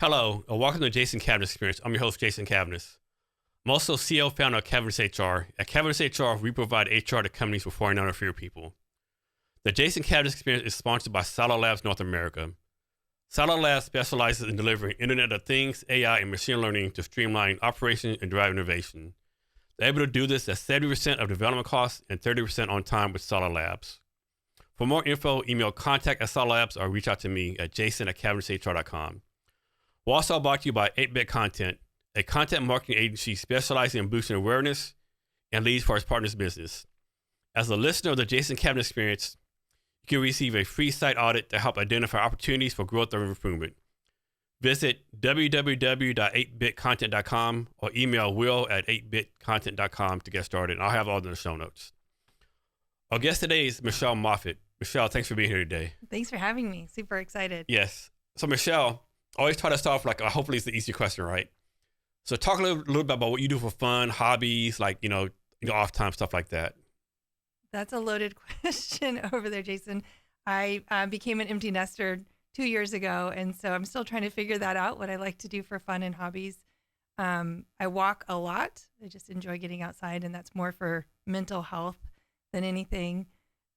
Hello, and welcome to the Jason Cavness Experience. I'm your host, Jason Cavness. I'm also CEO and founder of Cavness HR. At Cavness HR, we provide HR to companies for 49 or fewer people. The Jason Cavness Experience is sponsored by Silo Labs North America. Silo Labs specializes in delivering Internet of Things, AI, and machine learning to streamline operations and drive innovation. They're able to do this at 70% of development costs and 30% on time with Silo Labs. For more info, email contact@Silo Labs or reach out to me at jason@cavnesshr.com. We're also brought to you by 8-Bit Content, a content marketing agency specializing in boosting awareness and leads for its partners' business. As a listener of the Jason Cavness Experience, you can receive a free site audit to help identify opportunities for growth or improvement. Visit www.8bitcontent.com or email will@8bitcontent.com to get started. And I'll have all in the show notes. Our guest today is Michelle Moffitt. Michelle, thanks for being here today. Thanks for having me. Super excited. Yes. So Michelle, I always try to start off hopefully it's the easy question, right? So talk a little bit about what you do for fun, hobbies, off time, stuff like that. That's a loaded question over there, Jason. I became an empty nester 2 years ago, and so I'm still trying to figure that out, what I like to do for fun and hobbies. I walk a lot. I just enjoy getting outside, and that's more for mental health than anything.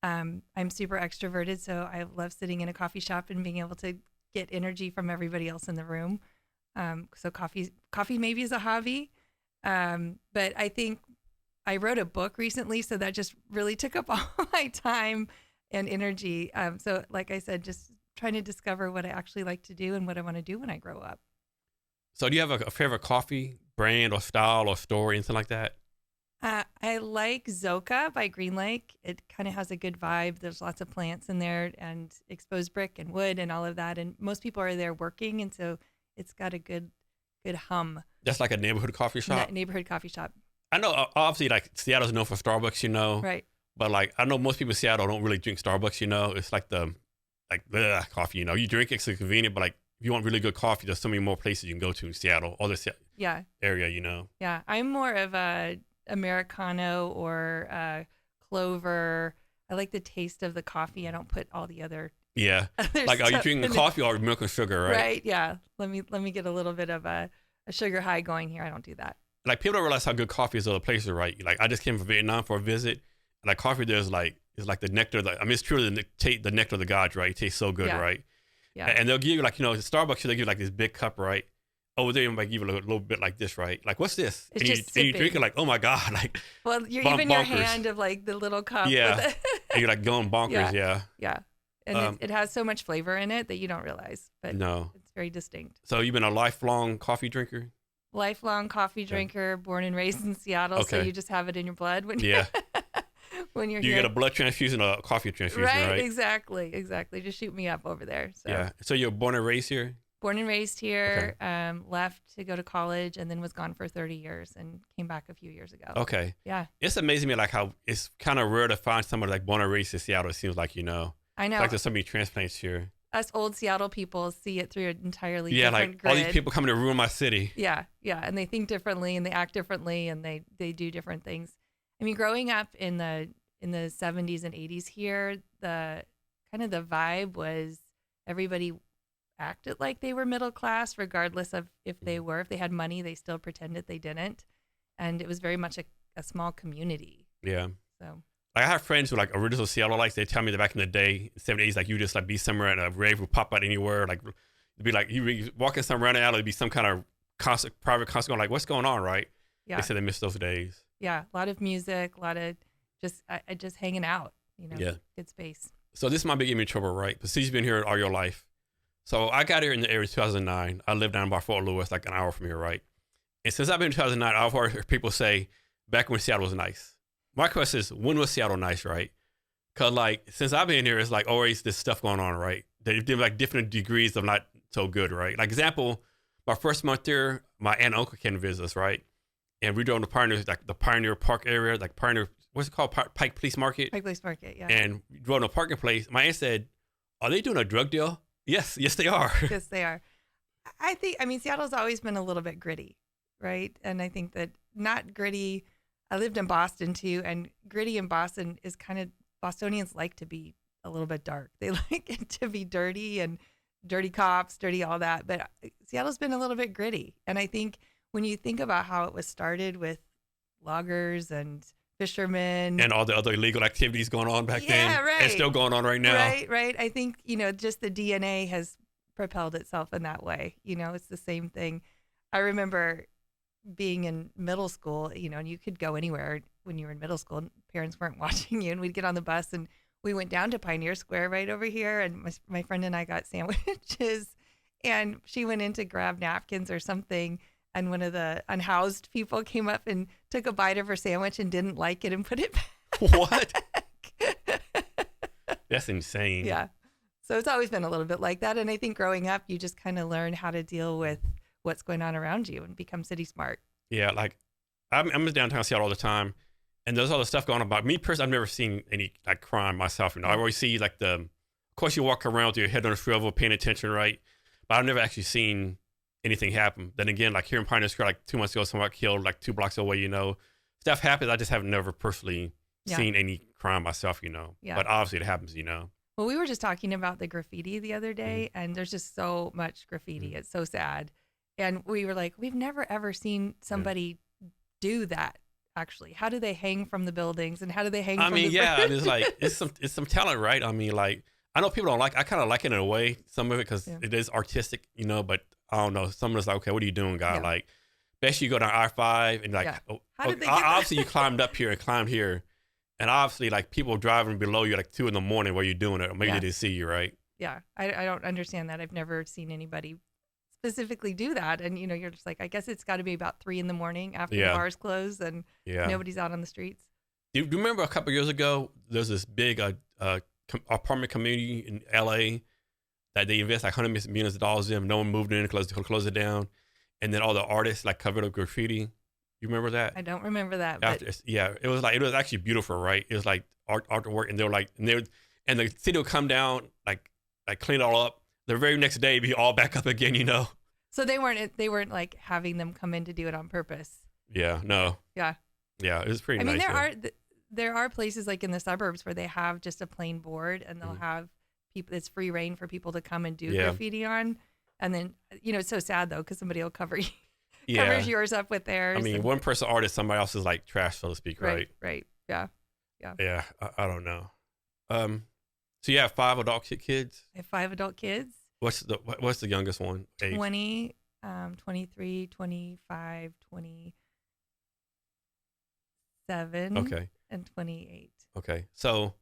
I'm super extroverted, so I love sitting in a coffee shop and being able to get energy from everybody else in the room. So coffee maybe is a hobby. But I think I wrote a book recently, so that just really took up all my time and energy. So like I said, just trying to discover what I actually like to do and what I want to do when I grow up. So do you have a favorite coffee brand or style or store, anything like that? I like Zoka by Green Lake. It kind of has a good vibe. There's lots of plants in there and exposed brick and wood and all of that. And most people are there working, and so it's got a good hum. That's like a neighborhood coffee shop? Neighborhood coffee shop. I know, obviously, Seattle's known for Starbucks, Right. But, I know most people in Seattle don't really drink Starbucks, It's like the coffee, You drink it's convenient, but, if you want really good coffee, there's so many more places you can go to in Seattle or the area, Yeah. I'm more of a Americano or Clover. I like the taste of the coffee. I don't put all the other are you drinking coffee or milk and sugar, right? Right, yeah. Let me get a little bit of a sugar high going here. I don't do that. People don't realize how good coffee is other places, right? I just came from Vietnam for a visit, and coffee there is like the nectar. It's truly the nectar of the gods, right? It tastes so good, right? Yeah. And they'll give you Starbucks, they give you this big cup, right? Over there, you might give it a little bit like this, right? What's this? It's and you drink it oh my God. Well, you're even your hand of the little cup. Yeah. And you're going bonkers, yeah. Yeah. And it has so much flavor in it that you don't realize, but no, it's very distinct. So you've been a lifelong coffee drinker? Lifelong coffee drinker, born and raised in Seattle, so you just have it in your blood when you're you here. Get a blood transfusion or a coffee transfusion, right? Exactly. Just shoot me up over there. So. Yeah. So you're born and raised here? Born and raised here, left to go to college, and then was gone for 30 years and came back a few years ago. Okay. Yeah. It's amazing to me how it's kind of rare to find somebody born and raised in Seattle, it seems like, I know. It's there's so many transplants here. Us old Seattle people see it through an entirely different grid. All these people coming to ruin my city. Yeah. And they think differently and they act differently and they do different things. I mean, growing up in the 70s and 80s here, the kind of the vibe was everybody acted like they were middle class, regardless of if they had money, they still pretended they didn't. And it was very much a small community. Yeah. So I have friends who original Seattleites. They tell me that back in the day, 70s, you just be somewhere at a rave would pop out anywhere. It'd be you be walking somewhere around the alley, it'd be some kind of private concert going what's going on, right? Yeah. They said they missed those days. Yeah. A lot of music, a lot of just hanging out, good space. So this might be getting me in trouble, right? But since you've been here all your life. So I got here in the area of 2009. I lived down by Fort Lewis, an hour from here, right? And since I've been in 2009, I've heard people say back when Seattle was nice. My question is, when was Seattle nice, right? Because since I've been here, it's always this stuff going on, right? They did different degrees of not so good, right? Example, my first month there, my aunt and uncle came to visit us, right? And we drove to Pioneer, the Pioneer Park area, Pioneer, what's it called? Pike Place Market. Pike Place Market, yeah. And we drove to a parking place. My aunt said, "Are they doing a drug deal?" Yes, they are. Yes, they are. Seattle's always been a little bit gritty, right? And I think that not gritty. I lived in Boston too, and gritty in Boston is Bostonians like to be a little bit dark. They like it to be dirty and dirty cops, dirty all that. But Seattle's been a little bit gritty. And I think when you think about how it was started with loggers and fishermen and all the other illegal activities going on back then, yeah, right. and still going on right now. Right. I think, just the DNA has propelled itself in that way. It's the same thing. I remember being in middle school, and you could go anywhere when you were in middle school. Parents weren't watching you, and we'd get on the bus and we went down to Pioneer Square right over here, and my friend and I got sandwiches, and she went in to grab napkins or something, and one of the unhoused people came up and took a bite of her sandwich and didn't like it and put it back. What? That's insane. Yeah. So it's always been a little bit like that. And I think growing up, you just kind of learn how to deal with what's going on around you and become city smart. Yeah, like I'm in downtown Seattle all the time, and there's all the stuff going on. About me personally, I've never seen any like crime myself. I always see like of course you walk around with your head on a swivel, paying attention, right? But I've never actually seen anything happen. Then again, like here in Pioneer Square, like 2 months ago, someone got killed like 2 blocks away. Stuff happens. I just have never personally seen any crime myself. Yeah. But obviously it happens. Well, we were just talking about the graffiti the other day, and there's just so much graffiti. It's so sad. And we were like, we've never, ever seen somebody do that, actually. How do they hang from the buildings, and how do they hang from the it's like, it's some talent, right? I mean, like, I know people don't like, I kind of like it in a way, some of it, because it is artistic, but I don't know. Some of it's like, okay, what are you doing, guy? Yeah. Like, best you go down I-5 and like, how did they get obviously you climbed up here and climbed here. And obviously, like, people driving below you like 2 a.m. while you're doing it, or maybe they didn't see you, right? Yeah, I don't understand that. I've never seen anybody specifically do that. And, you're just like, I guess it's got to be about 3 a.m. after the bars close and nobody's out on the streets. Do you remember a couple of years ago, there's this big apartment community in L.A. that they invest like hundreds of millions of dollars in. No one moved in because they closed it down. And then all the artists like covered up graffiti. You remember that? I don't remember that. It was actually beautiful, right? It was like artwork, and they were like, and the city would come down, like clean it all up. The very next day, it'd be all back up again, So they weren't like having them come in to do it on purpose. Yeah, no. Yeah. Yeah, it was pretty nice. I mean, there are places like in the suburbs where they have just a plain board, and they'll have people. It's free reign for people to come and do graffiti on, and then it's so sad though because somebody will cover you. Covers yours up with theirs. I mean, one person artist, somebody else is like trash, so to speak, right? Right. Yeah. Yeah, I don't know. So you have 5 adult kids? I have 5 adult kids. What's the youngest one? Age? 20, 23, 25, 27, and 28. Okay. So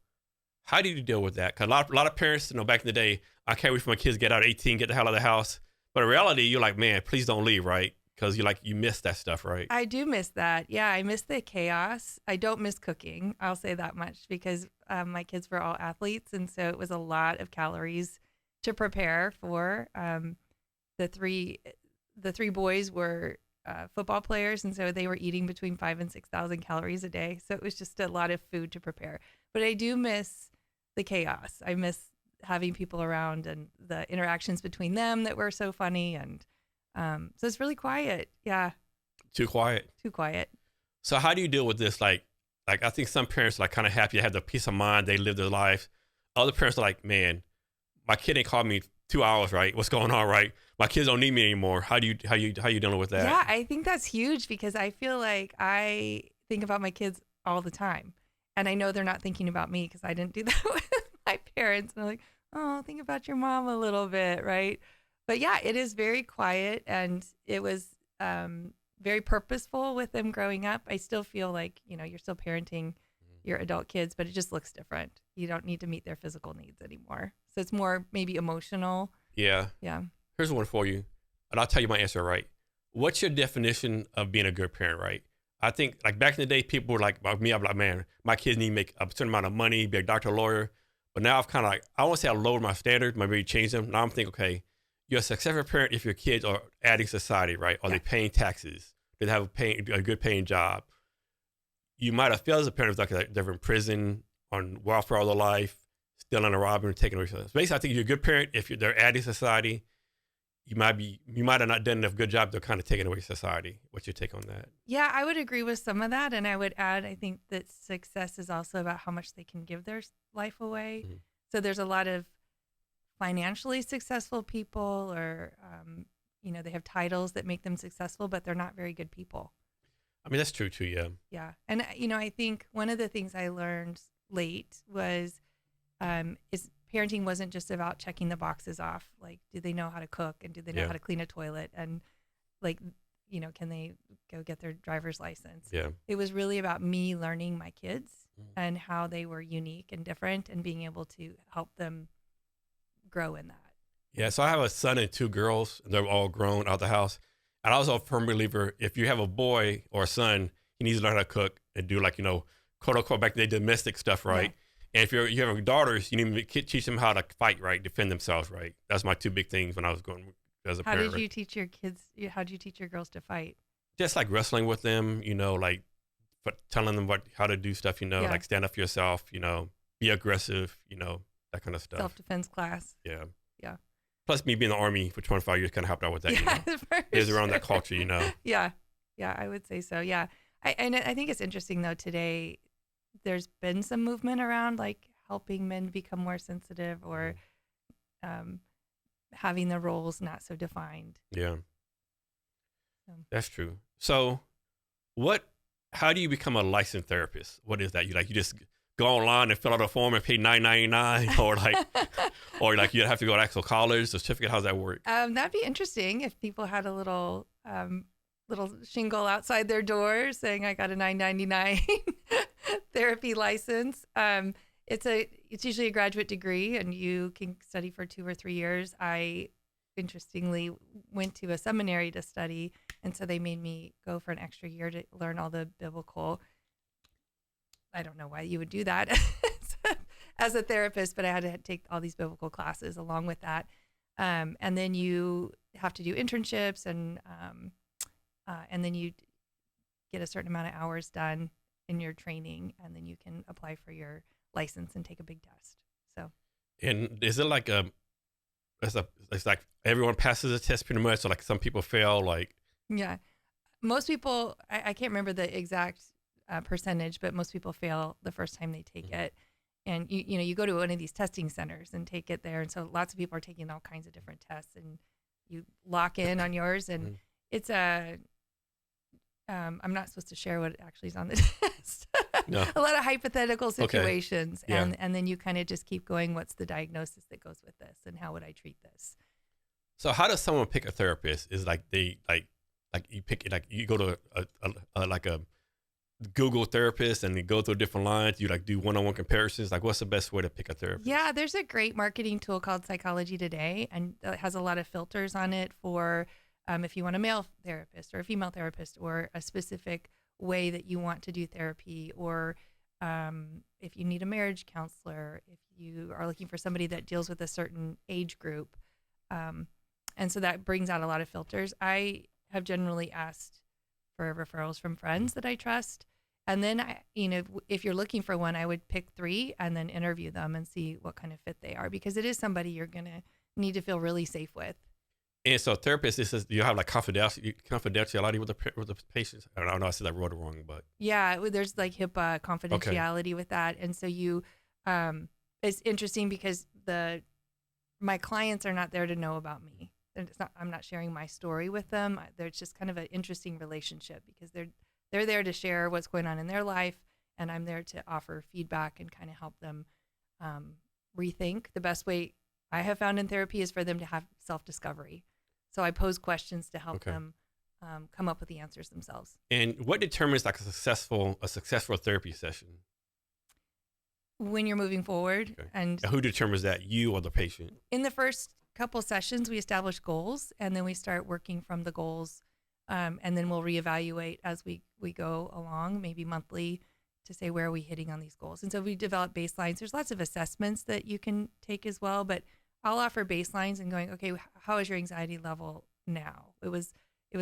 how do you deal with that? Because a lot of parents, back in the day, I can't wait for my kids to get out at 18, get the hell out of the house. But in reality, you're like, man, please don't leave, right? Because you miss that stuff, right? I do miss that. Yeah, I miss the chaos. I don't miss cooking. I'll say that much because my kids were all athletes, and so it was a lot of calories to prepare for. The three boys were football players, and so they were eating between 5,000 and 6,000 calories a day. So it was just a lot of food to prepare. But I do miss the chaos. I miss having people around and the interactions between them that were so funny and. So it's really quiet. Yeah. Too quiet. So how do you deal with this? Like I think some parents are like kind of happy to have the peace of mind. They live their life. Other parents are like, man, my kid ain't called me 2 hours, right? What's going on, right? My kids don't need me anymore. How you dealing with that? Yeah, I think that's huge because I feel like I think about my kids all the time. And I know they're not thinking about me because I didn't do that with my parents. And I'm like, oh, think about your mom a little bit, right? But yeah, it is very quiet, and it was very purposeful with them growing up. I still feel like, you're still parenting your adult kids, but it just looks different. You don't need to meet their physical needs anymore. So it's more maybe emotional. Yeah. Yeah. Here's one for you, and I'll tell you my answer, right? What's your definition of being a good parent, right? I think like back in the day, people were like, about me, I'm like, man, my kids need to make a certain amount of money, be a doctor, lawyer. But now I've kind of like, I won't say I lowered my standards, maybe change them. Now I'm thinking, okay, you're a successful parent if your kids are adding society, right? Are they paying taxes? Do they have a good paying job? You might have failed as a parent if they're in prison, on welfare all their life, stealing and robbing, taking away. So basically, I think you're a good parent if they're adding society. You might have not done enough good job. They're kind of taking away society. What's your take on that? Yeah, I would agree with some of that. And I would add, I think that success is also about how much they can give their life away. Mm-hmm. So there's a lot of financially successful people, or they have titles that make them successful, but they're not very good people. I mean, that's true too. Yeah. Yeah. And, I think one of the things I learned late was is parenting wasn't just about checking the boxes off. Like, do they know how to cook, and do they know Yeah. how to clean a toilet, and like, can they go get their driver's license? Yeah. It was really about me learning my kids Mm. and how they were unique and different, and being able to help them grow in that. Yeah. So I have a son and 2 girls, and they're all grown out the house. And I was a firm believer, if you have a boy or a son, he needs to learn how to cook and do, like, quote unquote, back in the day, domestic stuff, right? And if you have daughters, you need to teach them how to fight, right? Defend themselves, right? That's my 2 big things when I was going as a How parent. did you teach your kids? How did you teach your girls to fight? Just like wrestling with them, like telling them how to do stuff, Yeah. like stand up for yourself, be aggressive, that kind of stuff. Self-defense class. Yeah. Yeah. Plus, me being in the Army for 25 years kind of helped out with that. Yeah, Is around that culture, Yeah. Yeah, I would say so. Yeah. I think it's interesting, though, today there's been some movement around like helping men become more sensitive, or having the roles not so defined. Yeah. So. That's true. So how do you become a licensed therapist? What is that? You just go online and fill out a form and pay $9.99, or you have to go to actual college, the certificate? How's that work? That'd be interesting if people had a little shingle outside their door saying, I got a $9.99 therapy license. It's usually a graduate degree, and you can study for 2 or 3 years. I interestingly went to a seminary to study, and so they made me go for an extra year to learn all the biblical. I don't know why you would do that as a therapist, but I had to take all these biblical classes along with that. And then you have to do internships, and then you get a certain amount of hours done in your training, and then you can apply for your license and take a big test. So, and is it like it's like everyone passes the test pretty much, so like some people fail, like? Yeah, most people, I can't remember the exact percentage, but most people fail the first time they take it. And you go to one of these testing centers and take it there, and so lots of people are taking all kinds of different tests, and you lock in on yours, and it's I'm not supposed to share what actually is on the test. No. A lot of hypothetical situations. Okay. Yeah. And then you kind of just keep going, what's the diagnosis that goes with this, and how would I treat this? So how does someone pick a therapist? Is like they you pick it, like you go to a Google therapist and you go through different lines, you do one-on-one comparisons. Like, what's the best way to pick a therapist? Yeah, there's a great marketing tool called Psychology Today, and it has a lot of filters on it for if you want a male therapist or a female therapist, or a specific way that you want to do therapy, or if you need a marriage counselor, if you are looking for somebody that deals with a certain age group. And so that brings out a lot of filters. I have generally asked for referrals from friends that I trust. And then, if you're looking for one, I would pick 3 and then interview them and see what kind of fit they are, because it is somebody you're going to need to feel really safe with. And so therapist, you have like confidentiality with the patients. I don't know, I said that word wrong, but. Yeah, there's like HIPAA confidentiality with that. And so it's interesting because my clients are not there to know about me. I'm not sharing my story with them. There's just kind of an interesting relationship, because they're there to share what's going on in their life, and I'm there to offer feedback and kind of help them rethink. The best way I have found in therapy is for them to have self-discovery. So I pose questions to help them come up with the answers themselves. And what determines like a successful therapy session? When you're moving forward. Okay. And who determines that, you or the patient? In the first couple sessions, we establish goals, and then we start working from the goals, and then we'll reevaluate as we go along, maybe monthly, to say, where are we hitting on these goals. And so we develop baselines. There's lots of assessments that you can take as well, but I'll offer baselines and going, okay, how is your anxiety level now? It was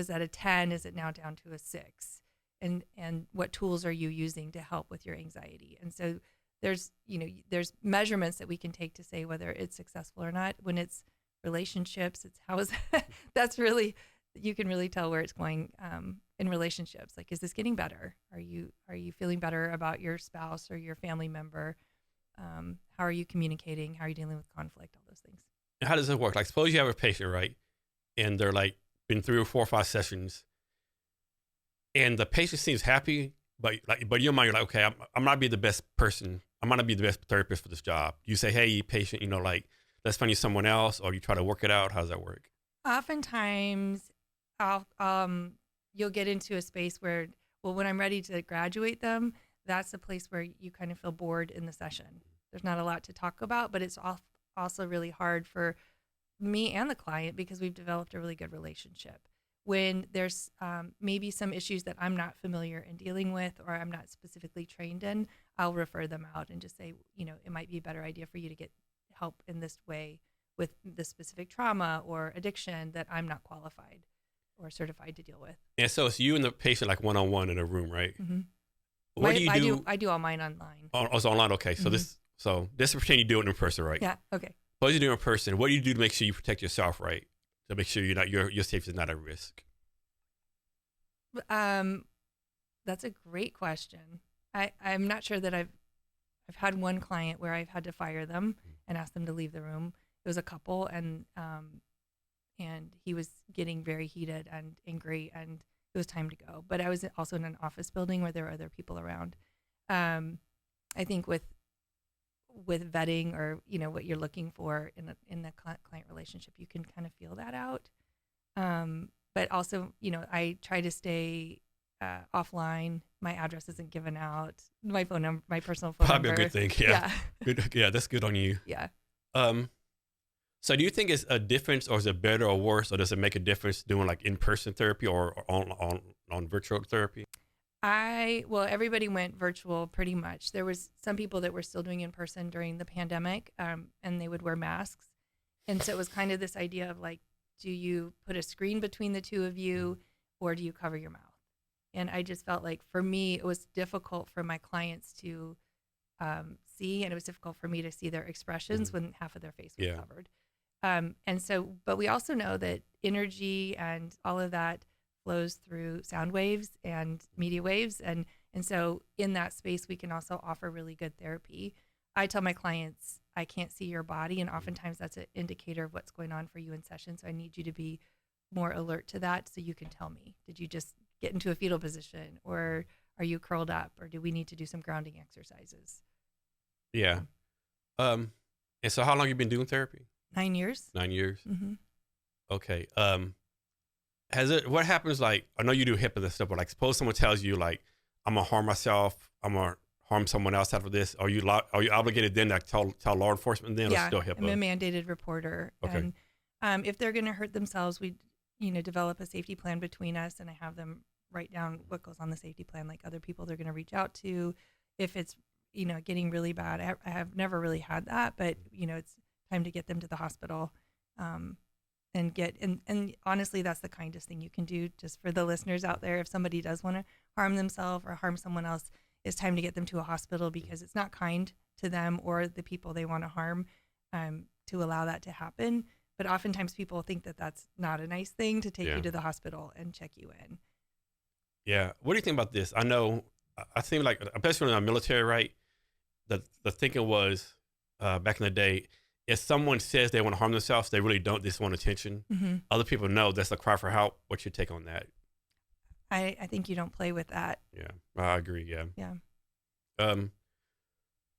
at a 10. Is it now down to a 6? And what tools are you using to help with your anxiety? And so there's measurements that we can take to say whether it's successful or not. When it's relationships, it's that's really, you can really tell where it's going in relationships. Like, is this getting better? Are you feeling better about your spouse or your family member? How are you communicating? How are you dealing with conflict? All those things. And how does it work? Like, suppose you have a patient, right? And they're like, been 3 or 4 or 5 sessions, and the patient seems happy, but in your mind, you're like, okay, I'm not be the best person. I'm not gonna be the best therapist for this job. You say, hey, patient, like, let's find you someone else, or you try to work it out. How does that work? Oftentimes, you'll get into a space where, well, when I'm ready to graduate them, that's a place where you kind of feel bored in the session. There's not a lot to talk about, but it's also really hard for me and the client because we've developed a really good relationship. When there's maybe some issues that I'm not familiar in dealing with or I'm not specifically trained in, I'll refer them out and just say, it might be a better idea for you to get help in this way with the specific trauma or addiction that I'm not qualified or certified to deal with. And so it's you and the patient, like, one-on-one in a room, right? Mm-hmm. What do you do? I do all mine online. Oh, it's online. Okay, so Mm-hmm. this pretend you do it in person, right? Yeah. Okay. Suppose you do it in person. What do you do to make sure you protect yourself, right? To make sure your safety is not at risk. That's a great question. I'm not sure that I've had one client where I've had to fire them and ask them to leave the room. It was a couple, and he was getting very heated and angry, and it was time to go. But I was also in an office building where there were other people around. I think with vetting or what you're looking for in the client relationship, you can kind of feel that out. But also, I try to stay offline. My address isn't given out. My phone number, my personal phone Probably number. a good thing. Yeah. Good. Yeah, that's good on you. Yeah. So do you think it's a difference, or is it better or worse, or does it make a difference doing like in-person therapy or on virtual therapy? Everybody went virtual pretty much. There was some people that were still doing in person during the pandemic, and they would wear masks. And so it was kind of this idea of like, do you put a screen between the two of you, or do you cover your mouth? And I just felt like for me, it was difficult for my clients to see, and it was difficult for me to see their expressions when half of their face was covered. But we also know that energy and all of that flows through sound waves and media waves. And so in that space, we can also offer really good therapy. I tell my clients, I can't see your body. And oftentimes that's an indicator of what's going on for you in session. So I need you to be more alert to that so you can tell me, did you just get into a fetal position, or are you curled up, or do we need to do some grounding exercises? Yeah. And so how long have you been doing therapy? 9 years. 9 years. Mm-hmm. Okay. What happens, like, I know you do HIPAA and stuff, but like, suppose someone tells you like, I'm gonna harm myself, I'm gonna harm someone else after this. Are you obligated then to tell law enforcement then, or still HIPAA? I'm a mandated reporter. Okay. And if they're gonna hurt themselves, we develop a safety plan between us, and I have them write down what goes on the safety plan, like other people they're gonna reach out to if it's getting really bad. I have never really had that, but it's time to get them to the hospital. And honestly, that's the kindest thing you can do, just for the listeners out there. If somebody does want to harm themselves or harm someone else, it's time to get them to a hospital, because it's not kind to them or the people they want to harm to allow that to happen. But oftentimes people think that that's not a nice thing to take you to the hospital and check you in. Yeah. What do you think about this? I think, like, especially in the military, right? The thinking was back in the day, if someone says they want to harm themselves, they really don't. They just want attention. Mm-hmm. Other people know that's a cry for help. What's your take on that? I think you don't play with that. Yeah, I agree. Yeah. Yeah.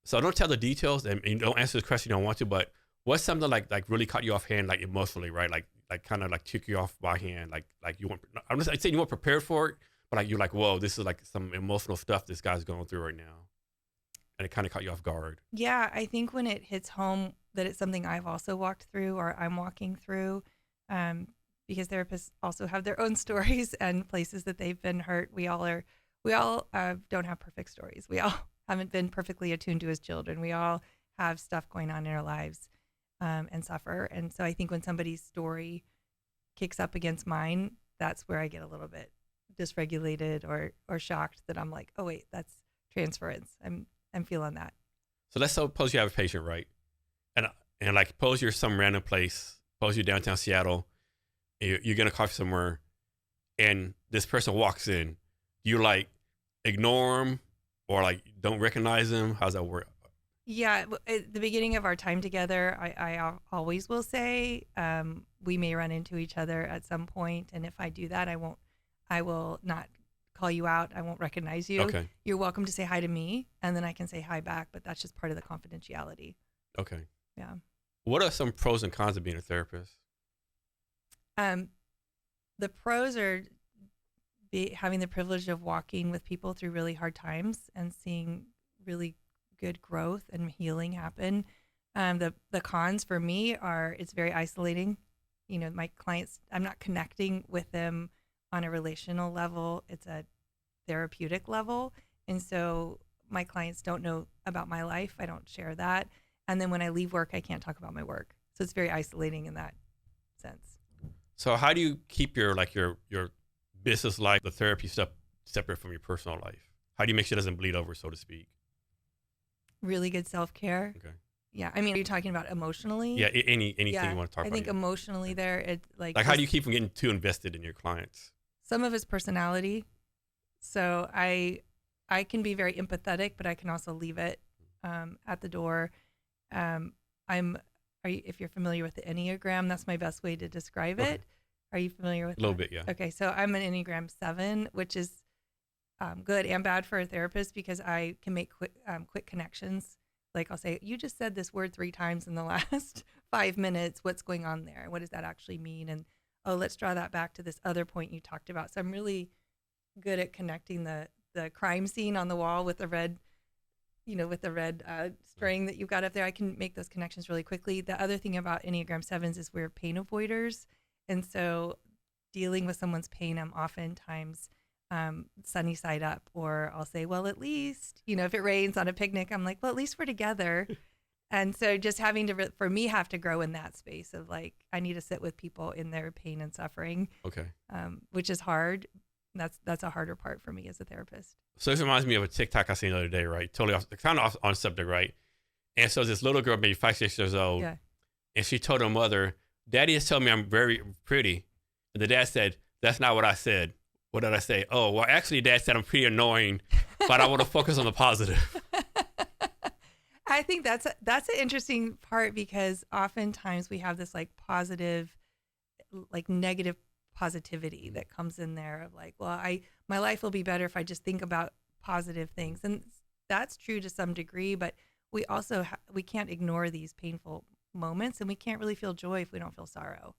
So don't tell the details, and don't answer the question you don't want to. But what's something like really caught you off hand, like emotionally, right? Like kind of like took you off by hand, like you weren't. I'm just saying you weren't prepared for it, but like you're like, whoa, this is like some emotional stuff this guy's going through right now, and it kind of caught you off guard. Yeah, I think when it hits home that it's something I've also walked through, or I'm walking through, because therapists also have their own stories and places that they've been hurt. We all don't have perfect stories. We all haven't been perfectly attuned to as children. We all have stuff going on in our lives and suffer. And so I think when somebody's story kicks up against mine, that's where I get a little bit dysregulated or shocked that I'm like, oh wait, that's transference. I'm feeling that. So let's suppose you have a patient, right? And like, suppose you're some random place, suppose you're downtown Seattle, you're getting a coffee somewhere, and this person walks in. Do you like ignore him, or like don't recognize him? How's that work? Yeah, at the beginning of our time together, always will say we may run into each other at some point, and if I do that, I will not call you out. I won't recognize you. Okay. You're welcome to say hi to me, and then I can say hi back. But that's just part of the confidentiality. Okay. Yeah. What are some pros and cons of being a therapist? The pros are having the privilege of walking with people through really hard times and seeing really good growth and healing happen. The cons for me are it's very isolating. You know, my clients, I'm not connecting with them on a relational level. It's a therapeutic level. And so my clients don't know about my life. I don't share that. And then when I leave work, I can't talk about my work. So it's very isolating in that sense. So how do you keep your business life, the therapy stuff, separate from your personal life? How do you make sure it doesn't bleed over, so to speak? Really good self-care. Okay. Yeah. I mean, are you talking about emotionally? Yeah. Anything you want to talk I about? think emotionally there, it like how do you keep from getting too invested in your clients? Some of it's personality. So I can be very empathetic, but I can also leave it at the door. If you're familiar with the Enneagram, that's my best way to describe it. Are you familiar with a little that? bit? Yeah. Okay, so I'm an Enneagram 7, which is good and bad for a therapist because I can make quick connections. Like I'll say, you just said this word 3 times in the last 5 minutes. What's going on there? What does that actually mean? And oh, let's draw that back to this other point you talked about. So I'm really good at connecting the crime scene on the wall with the red string that you've got up there. I can make those connections really quickly. The other thing about Enneagram 7s is we're pain avoiders. And so dealing with someone's pain, I'm oftentimes sunny side up, or I'll say, well, at least, if it rains on a picnic, I'm like, well, at least we're together. And so just having to, for me, have to grow in that space of like, I need to sit with people in their pain and suffering. Okay. Which is hard. That's a harder part for me as a therapist. So this reminds me of a TikTok I seen the other day, right? Totally kind of on subject, right? And so this little girl, maybe 5, 6 years old, Yeah. and she told her mother, "Daddy has told me I'm very pretty." And the dad said, "That's not what I said. What did I say? Oh, well, actually, Dad said I'm pretty annoying, but I want to focus on the positive." I think that's an interesting part because oftentimes we have this like positive, like negative positivity that comes in there of like, well, my life will be better if I just think about positive things, and that's true to some degree. But we also we can't ignore these painful moments, and we can't really feel joy if we don't feel sorrow.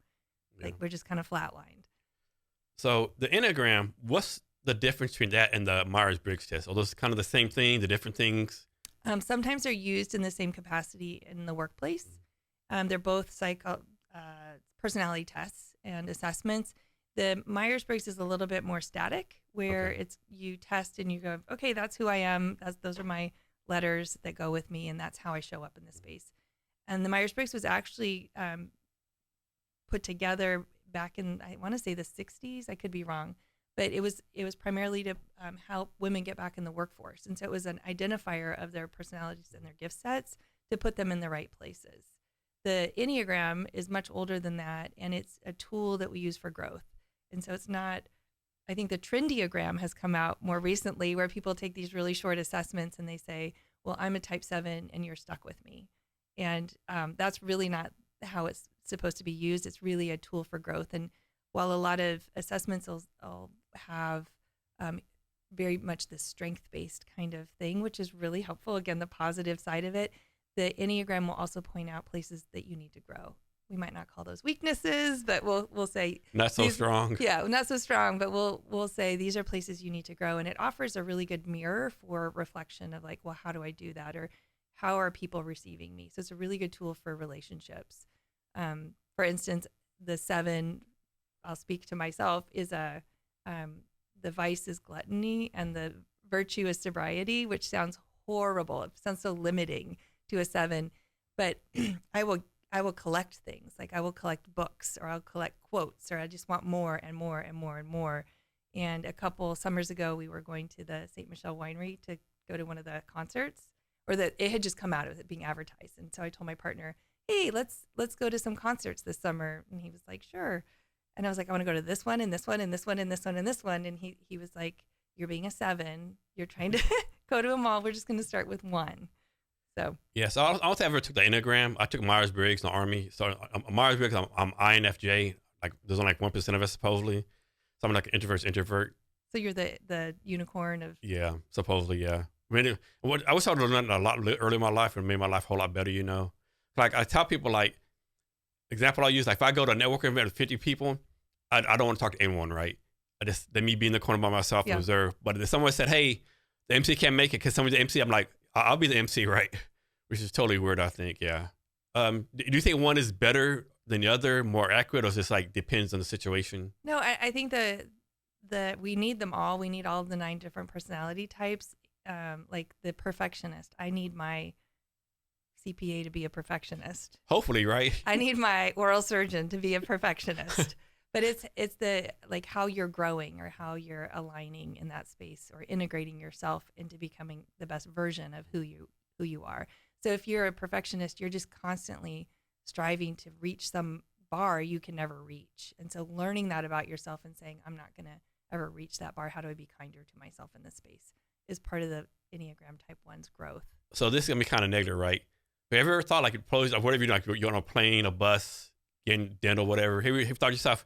Like we're just kind of flatlined. So the Enneagram, what's the difference between that and the Myers-Briggs test? Are those kind of the same thing, the different things? Sometimes they're used in the same capacity in the workplace. They're both personality tests and assessments. The Myers-Briggs is a little bit more static, where it's you test and you go, okay, that's who I am. Those are my letters that go with me, and that's how I show up in this space. And the Myers-Briggs was actually put together back in, I want to say the 60s. I could be wrong, but it was primarily to help women get back in the workforce. And so it was an identifier of their personalities and their gift sets to put them in the right places. The Enneagram is much older than that, and it's a tool that we use for growth. And so it's not, I think the Trendiagram has come out more recently where people take these really short assessments and they say, well, I'm a type 7 and you're stuck with me. And that's really not how it's supposed to be used. It's really a tool for growth. And while a lot of assessments will have very much the strength-based kind of thing, which is really helpful, again, the positive side of it, the Enneagram will also point out places that you need to grow. We might not call those weaknesses, but we'll say not so strong. Yeah, not so strong, but we'll say these are places you need to grow, and it offers a really good mirror for reflection of like, well, how do I do that, or how are people receiving me? So it's a really good tool for relationships. For instance, the 7, I'll speak to myself, is the vice is gluttony and the virtue is sobriety, which sounds horrible. It sounds so limiting to a 7, but I will collect things. Like I will collect books, or I'll collect quotes, or I just want more and more and more and more. And a couple summers ago, we were going to the St. Michel Winery to go to one of the concerts, or that it had just come out of it being advertised. And so I told my partner, hey, let's go to some concerts this summer. And he was like, sure. And I was like, I want to go to this one and this one and this one and this one and this one. And he was like, you're being a 7. You're trying to go to them all. We're just going to start with one. So Yeah, so I don't think I ever took the Enneagram. I took Myers-Briggs in the Army. So Myers-Briggs, I'm INFJ. Like there's only like 1% of us supposedly. So I'm like an introvert. so you're the unicorn of Yeah, supposedly, yeah. I mean, I wish I would have learned a lot early in my life and made my life a whole lot better, you know. Like I tell people, like, example I use, like if I go to a networking event with 50 people, I don't want to talk to anyone, right? Let me be in the corner by myself and observe. But if someone said, hey, the MC can't make it because somebody's the MC, I'm like, I'll be the MC, right? Which is totally weird, I think, yeah. Do you think one is better than the other, more accurate, or is this like depends on the situation? No, I think that we need them all. We need all of the 9 different personality types. Like the perfectionist. I need my CPA to be a perfectionist. Hopefully, right? I need my oral surgeon to be a perfectionist. But it's the like how you're growing or how you're aligning in that space or integrating yourself into becoming the best version of who you are. So if you're a perfectionist, you're just constantly striving to reach some bar you can never reach. And so learning that about yourself and saying, I'm not going to ever reach that bar. How do I be kinder to myself in this space is part of the Enneagram type 1's growth. So this is going to be kind of negative, right? Have you ever thought like whatever you do, like you're on a plane, a bus, getting dental, whatever. Have you thought to yourself,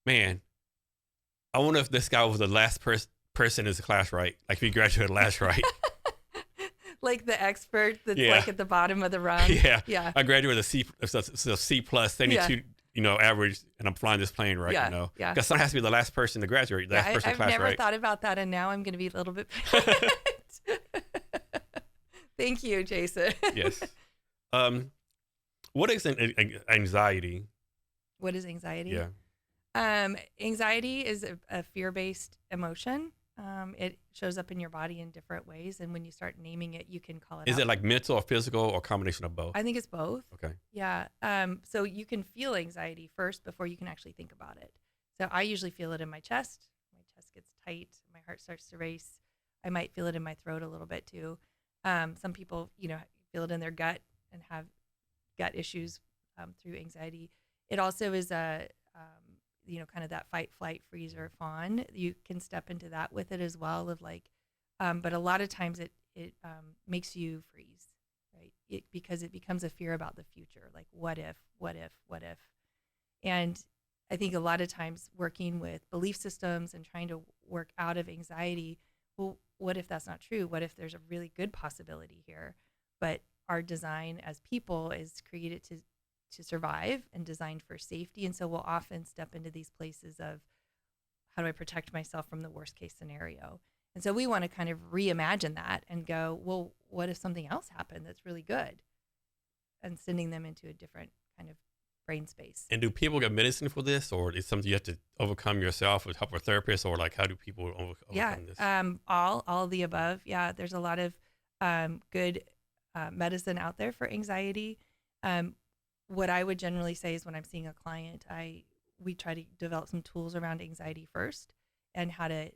man, I wonder if this guy was the last person in his class, right? Like if he graduated last, right? Like the expert that's like at the bottom of the rung. Yeah. I graduated with a C plus, 72, average, and I'm flying this plane, right? Yeah. Because someone has to be the last person to graduate, the last person in class, right? I've never thought about that, and now I'm going to be a little bit. Thank you, Jason. Yes. What is anxiety? What is anxiety? Yeah. Anxiety is a fear-based emotion. It shows up in your body in different ways, and when you start naming it, you can call it. Is it like mental or physical or combination of both? I think it's both. Okay. Yeah. So you can feel anxiety first before you can actually think about it. So I usually feel it in my chest. My chest gets tight. My heart starts to race. I might feel it in my throat a little bit too. Some people, feel it in their gut and have gut issues through anxiety. It also is kind of that fight, flight, freeze, or fawn. You can step into that with it as well of like, but a lot of times it makes you freeze, right? Because it becomes a fear about the future. Like what if? And I think a lot of times working with belief systems and trying to work out of anxiety, well, what if that's not true? What if there's a really good possibility here? But our design as people is created to survive and designed for safety. And so we'll often step into these places of how do I protect myself from the worst case scenario? And so we want to kind of reimagine that and go, well, what if something else happened that's really good? And sending them into a different kind of brain space. And do people get medicine for this, or is it something you have to overcome yourself with help with a therapist, or like how do people overcome this? All of the above. Yeah, there's a lot of good medicine out there for anxiety. What I would generally say is when I'm seeing a client, we try to develop some tools around anxiety first and how to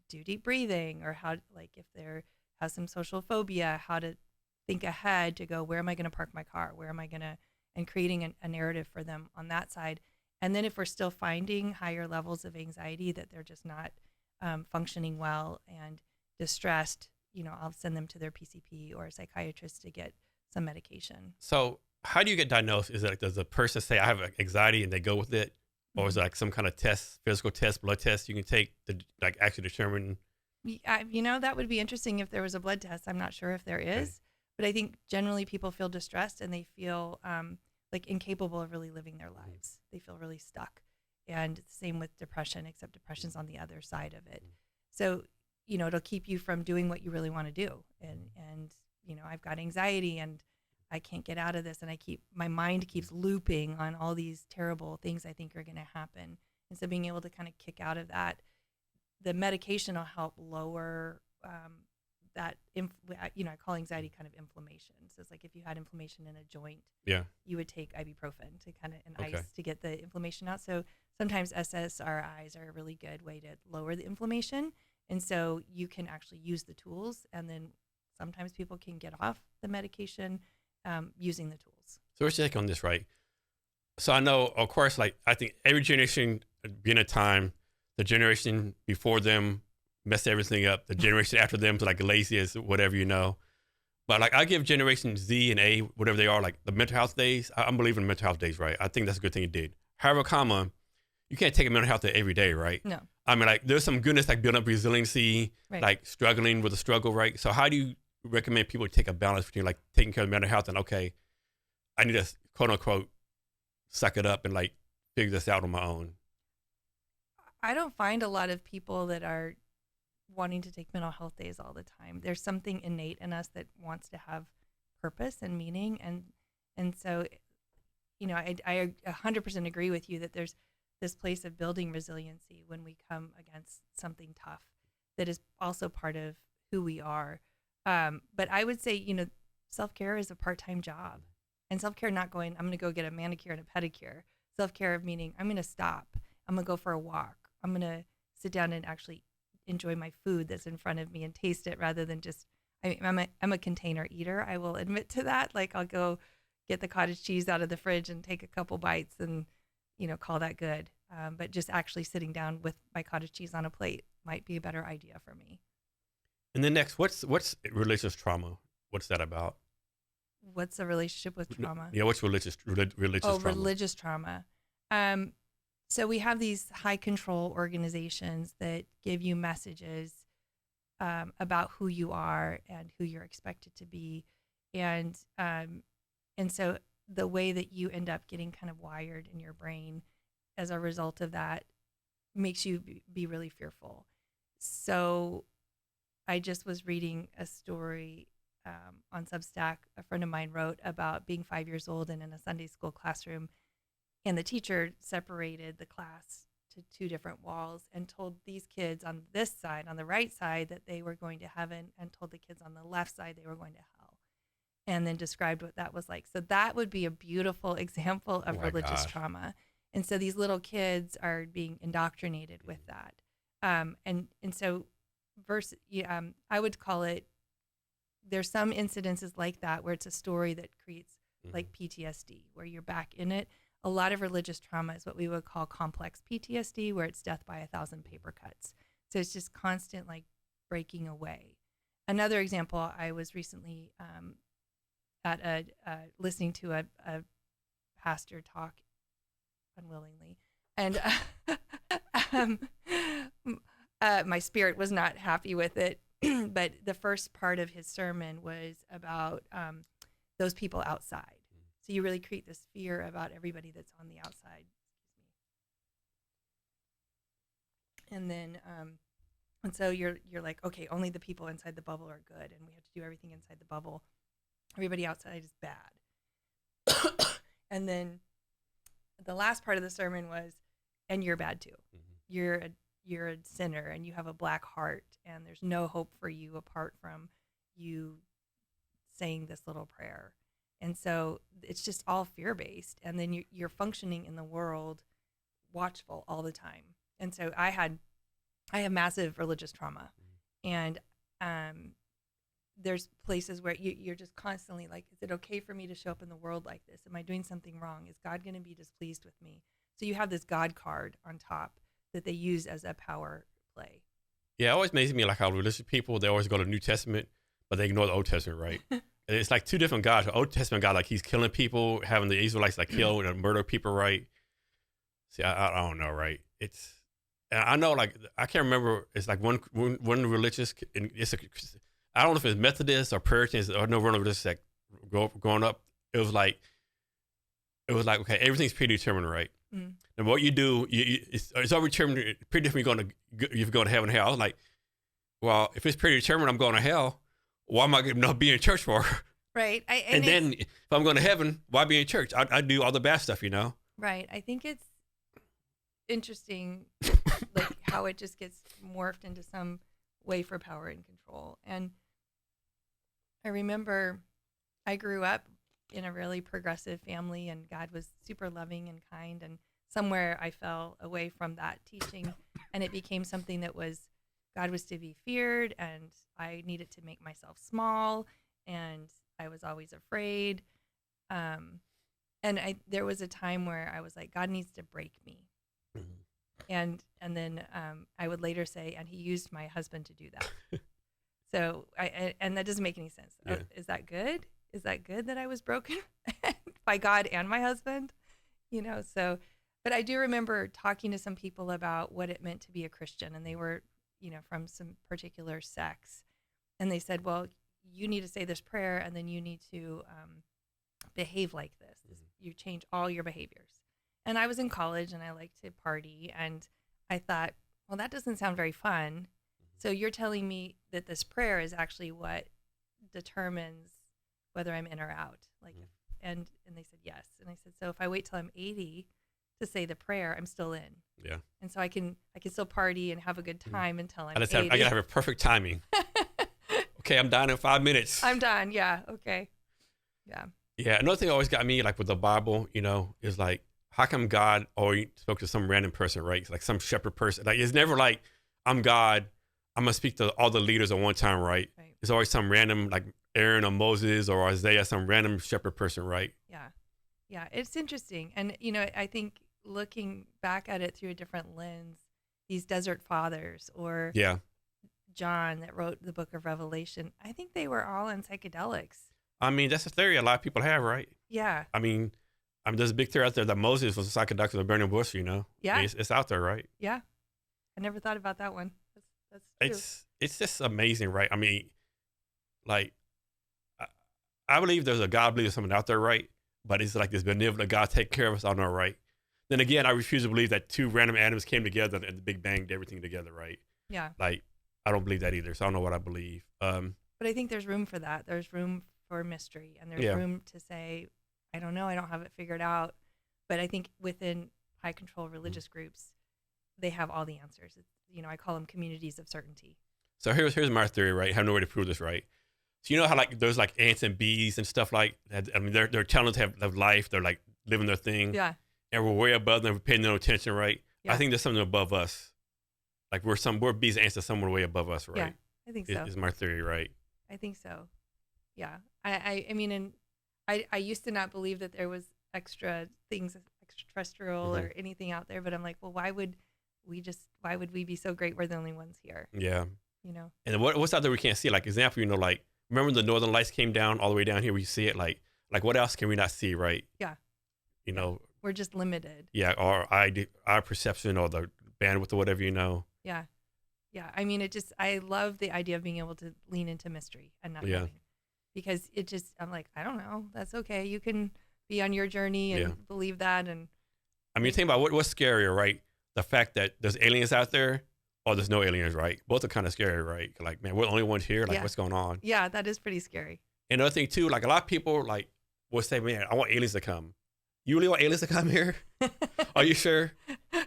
do deep breathing, or how, like if there has some social phobia, how to think ahead to go, where am I going to park my car? Where am I going to, and creating a narrative for them on that side. And then if we're still finding higher levels of anxiety that they're just not functioning well and distressed, I'll send them to their PCP or a psychiatrist to get some medication. So how do you get diagnosed? Is it like, does the person say I have anxiety and they go with it? Or is it like some kind of test, physical test, blood test you can take to like actually determine? That would be interesting if there was a blood test. I'm not sure if there is, okay. But I think generally people feel distressed and they feel like incapable of really living their lives. They feel really stuck. And same with depression, except depression's on the other side of it. So, it'll keep you from doing what you really want to do. And I've got anxiety and I can't get out of this, and my mind keeps looping on all these terrible things I think are going to happen. And so being able to kind of kick out of that, the medication will help lower that. I call anxiety kind of inflammation. So it's like if you had inflammation in a joint, you would take ibuprofen to kind of ice to get the inflammation out. So sometimes SSRIs are a really good way to lower the inflammation, and so you can actually use the tools, and then sometimes people can get off the medication. Using the tools. So what's your take on this, right? So I know, of course, like I think every generation being a time, the generation before them messed everything up. The generation after them is like lazy as whatever, But like I give Generation Z and A, whatever they are, like the mental health days. I'm believing in mental health days, right? I think that's a good thing you did. However, you can't take a mental health day every day, right? No. I mean, like there's some goodness like building up resiliency, Right. like struggling with a struggle, right? So how do you recommend people take a balance between like taking care of mental health and okay, I need to quote unquote suck it up and like figure this out on my own? I don't find a lot of people that are wanting to take mental health days all the time. There's something innate in us that wants to have purpose and meaning, and so, I 100% agree with you that there's this place of building resiliency when we come against something tough that is also part of who we are. But I would say, self-care is a part-time job, and self-care not going, I'm going to go get a manicure and a pedicure. Self-care meaning I'm going to stop. I'm going to go for a walk. I'm going to sit down and actually enjoy my food that's in front of me and taste it rather than just, I'm a container eater. I will admit to that. Like I'll go get the cottage cheese out of the fridge and take a couple bites and, call that good. But just actually sitting down with my cottage cheese on a plate might be a better idea for me. And then next, what's religious trauma? What's that about? What's a relationship with trauma? Yeah, what's religious trauma? Religious trauma. So we have these high control organizations that give you messages about who you are and who you're expected to be, and so the way that you end up getting kind of wired in your brain as a result of that makes you be really fearful. So I just was reading a story on Substack. A friend of mine wrote about being 5 years old and in a Sunday school classroom, and the teacher separated the class to two different walls and told these kids on this side, on the right side, that they were going to heaven, and told the kids on the left side they were going to hell, and then described what that was like. So that would be a beautiful example of religious trauma. And so these little kids are being indoctrinated with that. And so I would call it, there's some incidences like that where it's a story that creates like PTSD, where you're back in it. A lot of religious trauma is what we would call complex PTSD, where it's death by 1,000 paper cuts. So it's just constant like breaking away. Another example, I was recently at listening to a pastor talk unwillingly, and my spirit was not happy with it. But the first part of his sermon was about those people outside. So you really create this fear about everybody that's on the outside. And then, and so you're like, okay, only the people inside the bubble are good, and we have to do everything inside the bubble. Everybody outside is bad. And then the last part of the sermon was, and you're bad too. Mm-hmm. You're a sinner, and you have a black heart, and there's no hope for you apart from you saying this little prayer. And so it's just all fear-based. And then you're functioning in the world watchful all the time. And so I have massive religious trauma. And there's places where you're just constantly like, is it okay for me to show up in the world like this? Am I doing something wrong? Is God going to be displeased with me? So you have this God card on top that they use as a power play. Yeah, it always amazes me like how religious people, they always go to the New Testament, but they ignore the Old Testament, right? It's like two different gods. The Old Testament God, like he's killing people, having the Israelites like kill and murder people, right? See, I don't know, right? And I know, like, I can't remember. It's like one religious, and I don't know if it's Methodist or Puritans or no one religious, like growing up. It was like, okay, everything's predetermined, right? Mm. And what you do, it's already determined, predetermined you're going to heaven and hell. I was like, well, if it's predetermined I'm going to hell, why am I not being in church for? Right. And then if I'm going to heaven, why be in church? I do all the bad stuff, Right. I think it's interesting, like how it just gets morphed into some way for power and control. And I remember I grew up in a really progressive family, and God was super loving and kind. And somewhere I fell away from that teaching, and it became something that God was to be feared, and I needed to make myself small, and I was always afraid. And there was a time where I was like, God needs to break me. Mm-hmm. And then I would later say, and he used my husband to do that. So and that doesn't make any sense. Yeah. Is that good? Is that good that I was broken by God and my husband? So, but I do remember talking to some people about what it meant to be a Christian, and they were, from some particular sects, and they said, well, you need to say this prayer, and then you need to behave like this. You change all your behaviors. And I was in college, and I liked to party, and I thought, well, that doesn't sound very fun. So you're telling me that this prayer is actually what determines whether I'm in or out. And they said yes. And I said, so if I wait till I'm 80 to say the prayer, I'm still in. Yeah. And so I can still party and have a good time until I'm I 80. gotta have a perfect timing. Okay, I'm done in 5 minutes. I'm done. Yeah. Okay. Yeah. Yeah. Another thing always got me, like with the Bible, is like, how come God always spoke to some random person, right? Like some shepherd person. Like it's never like, I'm God, I'm gonna speak to all the leaders at one time, right? It's always some random, like Aaron or Moses or Isaiah, some random shepherd person, right? Yeah. Yeah. It's interesting. And, I think looking back at it through a different lens, these desert fathers or John that wrote the book of Revelation, I think they were all on psychedelics. I mean, that's a theory a lot of people have, right? Yeah. I mean, there's a big theory out there that Moses was a psychedelic of the burning bush, Yeah. I mean, it's out there, right? Yeah. I never thought about that one. That's true. It's just amazing, right? I mean, like, I believe there's a God, I believe there's something out there, right? But it's like this benevolent God take care of us, I don't know, right? Then again, I refuse to believe that two random atoms came together and the Big Bang did everything together, right? Yeah. Like, I don't believe that either, so I don't know what I believe. But I think there's room for that. There's room for mystery, and there's room to say, I don't know, I don't have it figured out. But I think within high control religious groups, they have all the answers. I call them communities of certainty. So here's my theory, right? I have no way to prove this, right? So you know how like there's like ants and bees and stuff like that. I mean, they're talented to have life. They're like living their thing. Yeah. And we're way above them. We're paying no attention, right? Yeah. I think there's something above us. Like we're bees and ants are somewhere way above us, right? Yeah, I think so. Is my theory, right? I think so. Yeah. I mean, and I used to not believe that there was extra things, extraterrestrial or anything out there, but I'm like, well, why would we be so great? We're the only ones here. Yeah. And what's out there we can't see? Like example, like remember the northern lights came down all the way down here. We see it. Like what else can we not see? Right. Yeah. We're just limited. Yeah. Or our perception or the bandwidth or whatever, Yeah. Yeah. I mean, I love the idea of being able to lean into mystery and not knowing. Because I'm like, I don't know. That's okay. You can be on your journey and believe that. And I mean, think about what's scarier, right? The fact that there's aliens out there or there's no aliens, right? Both are kind of scary, right? Like, man, we're the only ones here. Like, what's going on? Yeah, that is pretty scary. And another thing, too, like a lot of people like will say, man, I want aliens to come. You really want aliens to come here? Are you sure?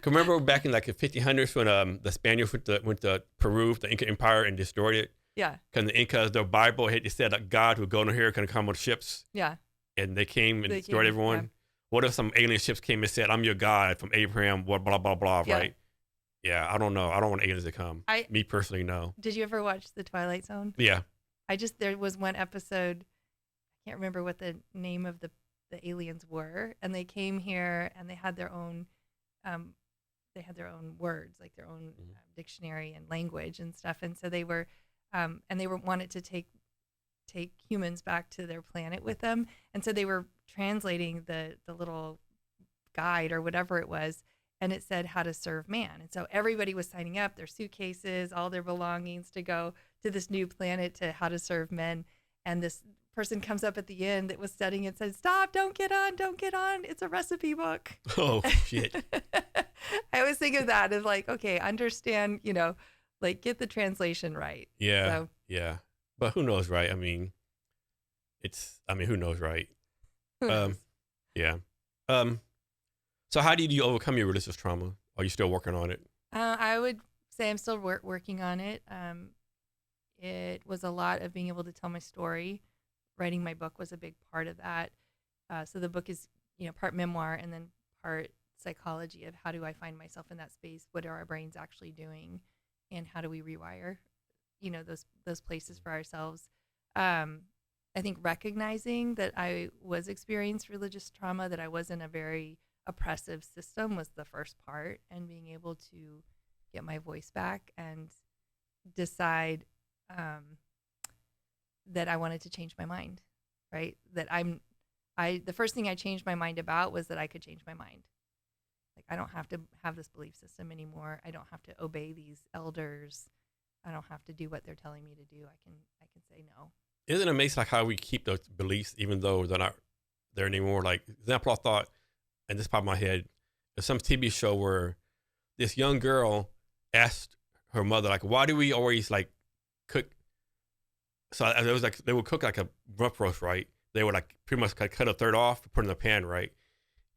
Remember back in like the 1500s when the Spaniards went to Peru, the Inca Empire, and destroyed it? Yeah. Because the Incas, their Bible, it said that God would go in here, going to come on ships. Yeah. And they came and destroyed everyone. Yeah. What if some alien ships came and said, I'm your God from Abraham, blah, blah, blah, blah, right? Yeah, I don't know. I don't want aliens to come. Me personally, no. Did you ever watch The Twilight Zone? Yeah. There was one episode, I can't remember what the name of the aliens were, and they came here and they had their own words, like their own dictionary and language and stuff. And so they were wanted to take humans back to their planet with them. And so they were translating the little guide or whatever it was, and it said how to serve man. And so everybody was signing up their suitcases, all their belongings to go to this new planet to how to serve men. And this person comes up at the end that was studying and said, stop, don't get on. It's a recipe book. Oh, shit. I always think of that as like, okay, understand, like get the translation right. Yeah. So. Yeah. But who knows, right? I mean, who knows, right? Who knows? Yeah. So how did you overcome your religious trauma? Are you still working on it? I would say I'm still working on it. It was a lot of being able to tell my story. Writing my book was a big part of that. So the book is, part memoir and then part psychology of how do I find myself in that space? What are our brains actually doing? And how do we rewire, those places for ourselves? I think recognizing that I was experiencing religious trauma, that I was in a very oppressive system was the first part, and being able to get my voice back and decide that I wanted to change my mind, right? The first thing I changed my mind about was that I could change my mind. Like, I don't have to have this belief system anymore. I don't have to obey these elders. I don't have to do what they're telling me to do. I can say no. Isn't it amazing like how we keep those beliefs even though they're not there anymore? Like, example, I thought, and this popped in my head, there's some TV show where this young girl asked her mother, like, why do we always like cook? So it was like they would cook like a rump roast, right? They would like pretty much cut a third off, put it in the pan, right?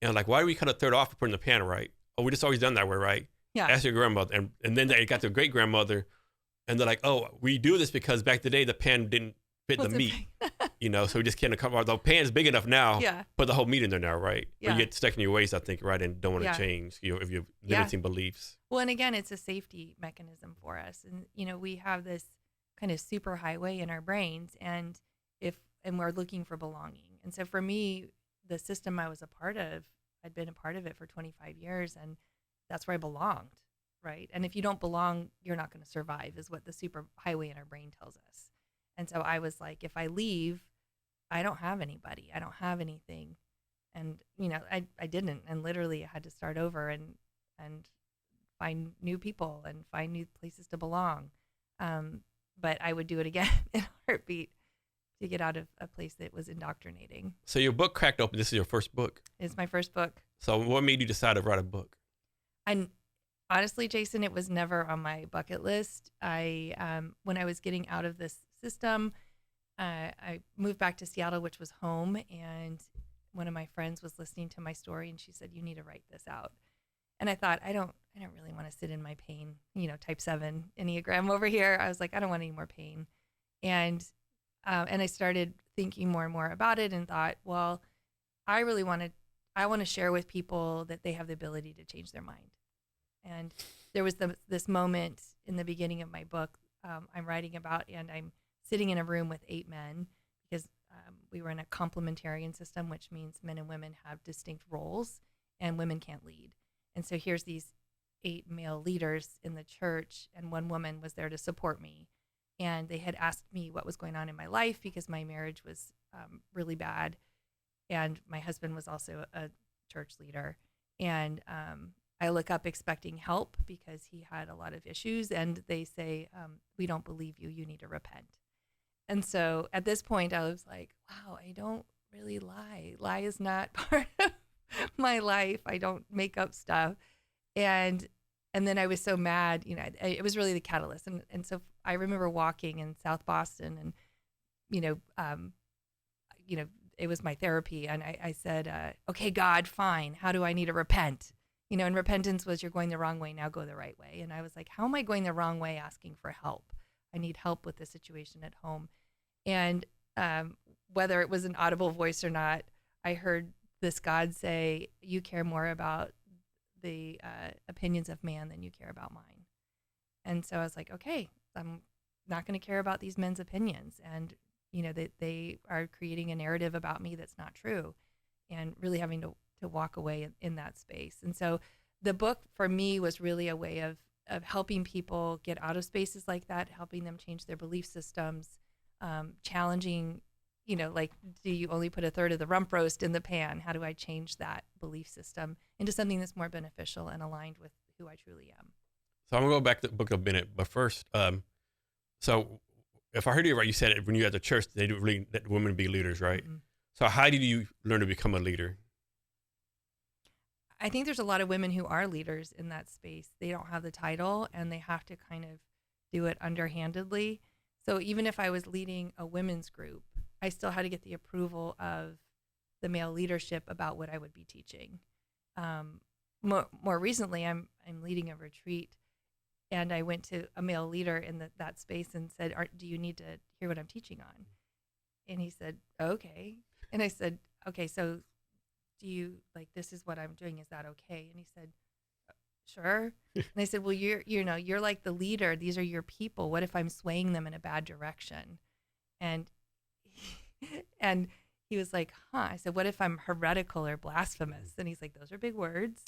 And like, why do we cut a third off and put it in the pan, right? Oh, we just always done that way, right? Yeah. Ask your grandmother. And then they got their great grandmother, and they're like, oh, we do this because back in the day the pan didn't fit the meat, so we just can't cover. The pan's big enough now, put the whole meat in there now, right? Yeah. But you get stuck in your ways, I think, right, and don't want to change, if you're limiting beliefs. Well, and again, it's a safety mechanism for us, and we have this kind of super highway in our brains, and we're looking for belonging. And so for me, the system I was a part of, I'd been a part of it for 25 years, and that's where I belonged, right? And if you don't belong, you're not going to survive, is what the super highway in our brain tells us. And so I was like, if I leave, I don't have anybody. I don't have anything. And, I didn't. And literally I had to start over and find new people and find new places to belong. But I would do it again in a heartbeat to get out of a place that was indoctrinating. So your book cracked open. This is your first book. It's my first book. So what made you decide to write a book? And honestly, Jason, it was never on my bucket list. When I was getting out of this system, I moved back to Seattle, which was home. And one of my friends was listening to my story, and she said, "You need to write this out." And I thought, I don't really want to sit in my pain, type 7 Enneagram over here. I was like, I don't want any more pain. And I started thinking more and more about it and thought, well, I want to share with people that they have the ability to change their mind. And there was this moment in the beginning of my book I'm writing about, and I'm sitting in a room with 8 men because we were in a complementarian system, which means men and women have distinct roles and women can't lead. And so here's these 8 male leaders in the church, and one woman was there to support me. And they had asked me what was going on in my life because my marriage was really bad. And my husband was also a church leader. And I look up expecting help because he had a lot of issues. And they say, we don't believe you. You need to repent. And so at this point, I was like, wow, I don't really lie. Lie is not part of my life. I don't make up stuff. And then I was so mad, it was really the catalyst. And so I remember walking in South Boston and, it was my therapy. And I said, okay, God, fine. How do I need to repent? And repentance was, you're going the wrong way. Now go the right way. And I was like, how am I going the wrong way asking for help? I need help with the situation at home. And whether it was an audible voice or not, I heard this God say, you care more about the opinions of man than you care about mine. And so I was like, okay, I'm not going to care about these men's opinions. And, they are creating a narrative about me that's not true, and really having to walk away in that space. And so the book for me was really a way of helping people get out of spaces like that, helping them change their belief systems, challenging, like, do you only put a third of the rump roast in the pan? How do I change that belief system into something that's more beneficial and aligned with who I truly am? So I'm going to go back to the book in a minute. But first, so if I heard you right, you said it when you were at the church, they do really let women be leaders, right? Mm-hmm. So how did you learn to become a leader? I think there's a lot of women who are leaders in that space. They don't have the title, and they have to kind of do it underhandedly. So even if I was leading a women's group, I still had to get the approval of the male leadership about what I would be teaching. More recently, I'm leading a retreat, and I went to a male leader in that space and said, do you need to hear what I'm teaching on? And he said, okay. And I said, okay, so do you, like, this is what I'm doing, is that okay? And he said, sure. And I said, well, you're like the leader. These are your people. What if I'm swaying them in a bad direction? And he was like, huh. I said, what if I'm heretical or blasphemous? And he's like, those are big words.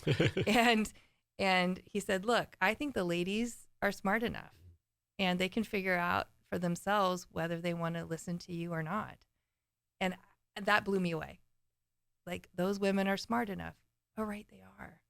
and he said, look, I think the ladies are smart enough, and they can figure out for themselves whether they want to listen to you or not. And that blew me away. Like, those women are smart enough. Oh, right, they are.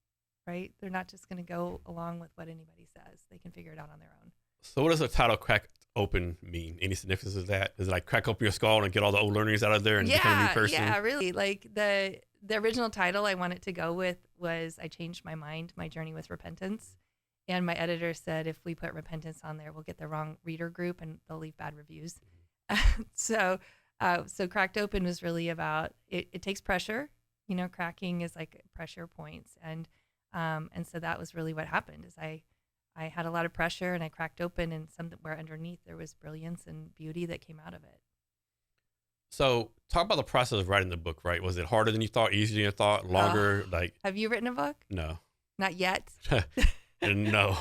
Right? They're not just going to go along with what anybody says. They can figure it out on their own. So what does the title Crack Open mean? Any significance of that? Is it like crack open your skull and get all the old learnings out of there and become a new person? Yeah, really. Like, the original title I wanted to go with was I Changed My Mind, My Journey with Repentance. And my editor said, if we put repentance on there, we'll get the wrong reader group and they'll leave bad reviews. So Cracked Open was really about, it takes pressure. You know, cracking is like pressure points. And so that was really what happened is I had a lot of pressure and I cracked open, and somewhere underneath there was brilliance and beauty that came out of it. So talk about the process of writing the book, right? Was it harder than you thought, easier than you thought, longer? Have you written a book? No. Not yet? No.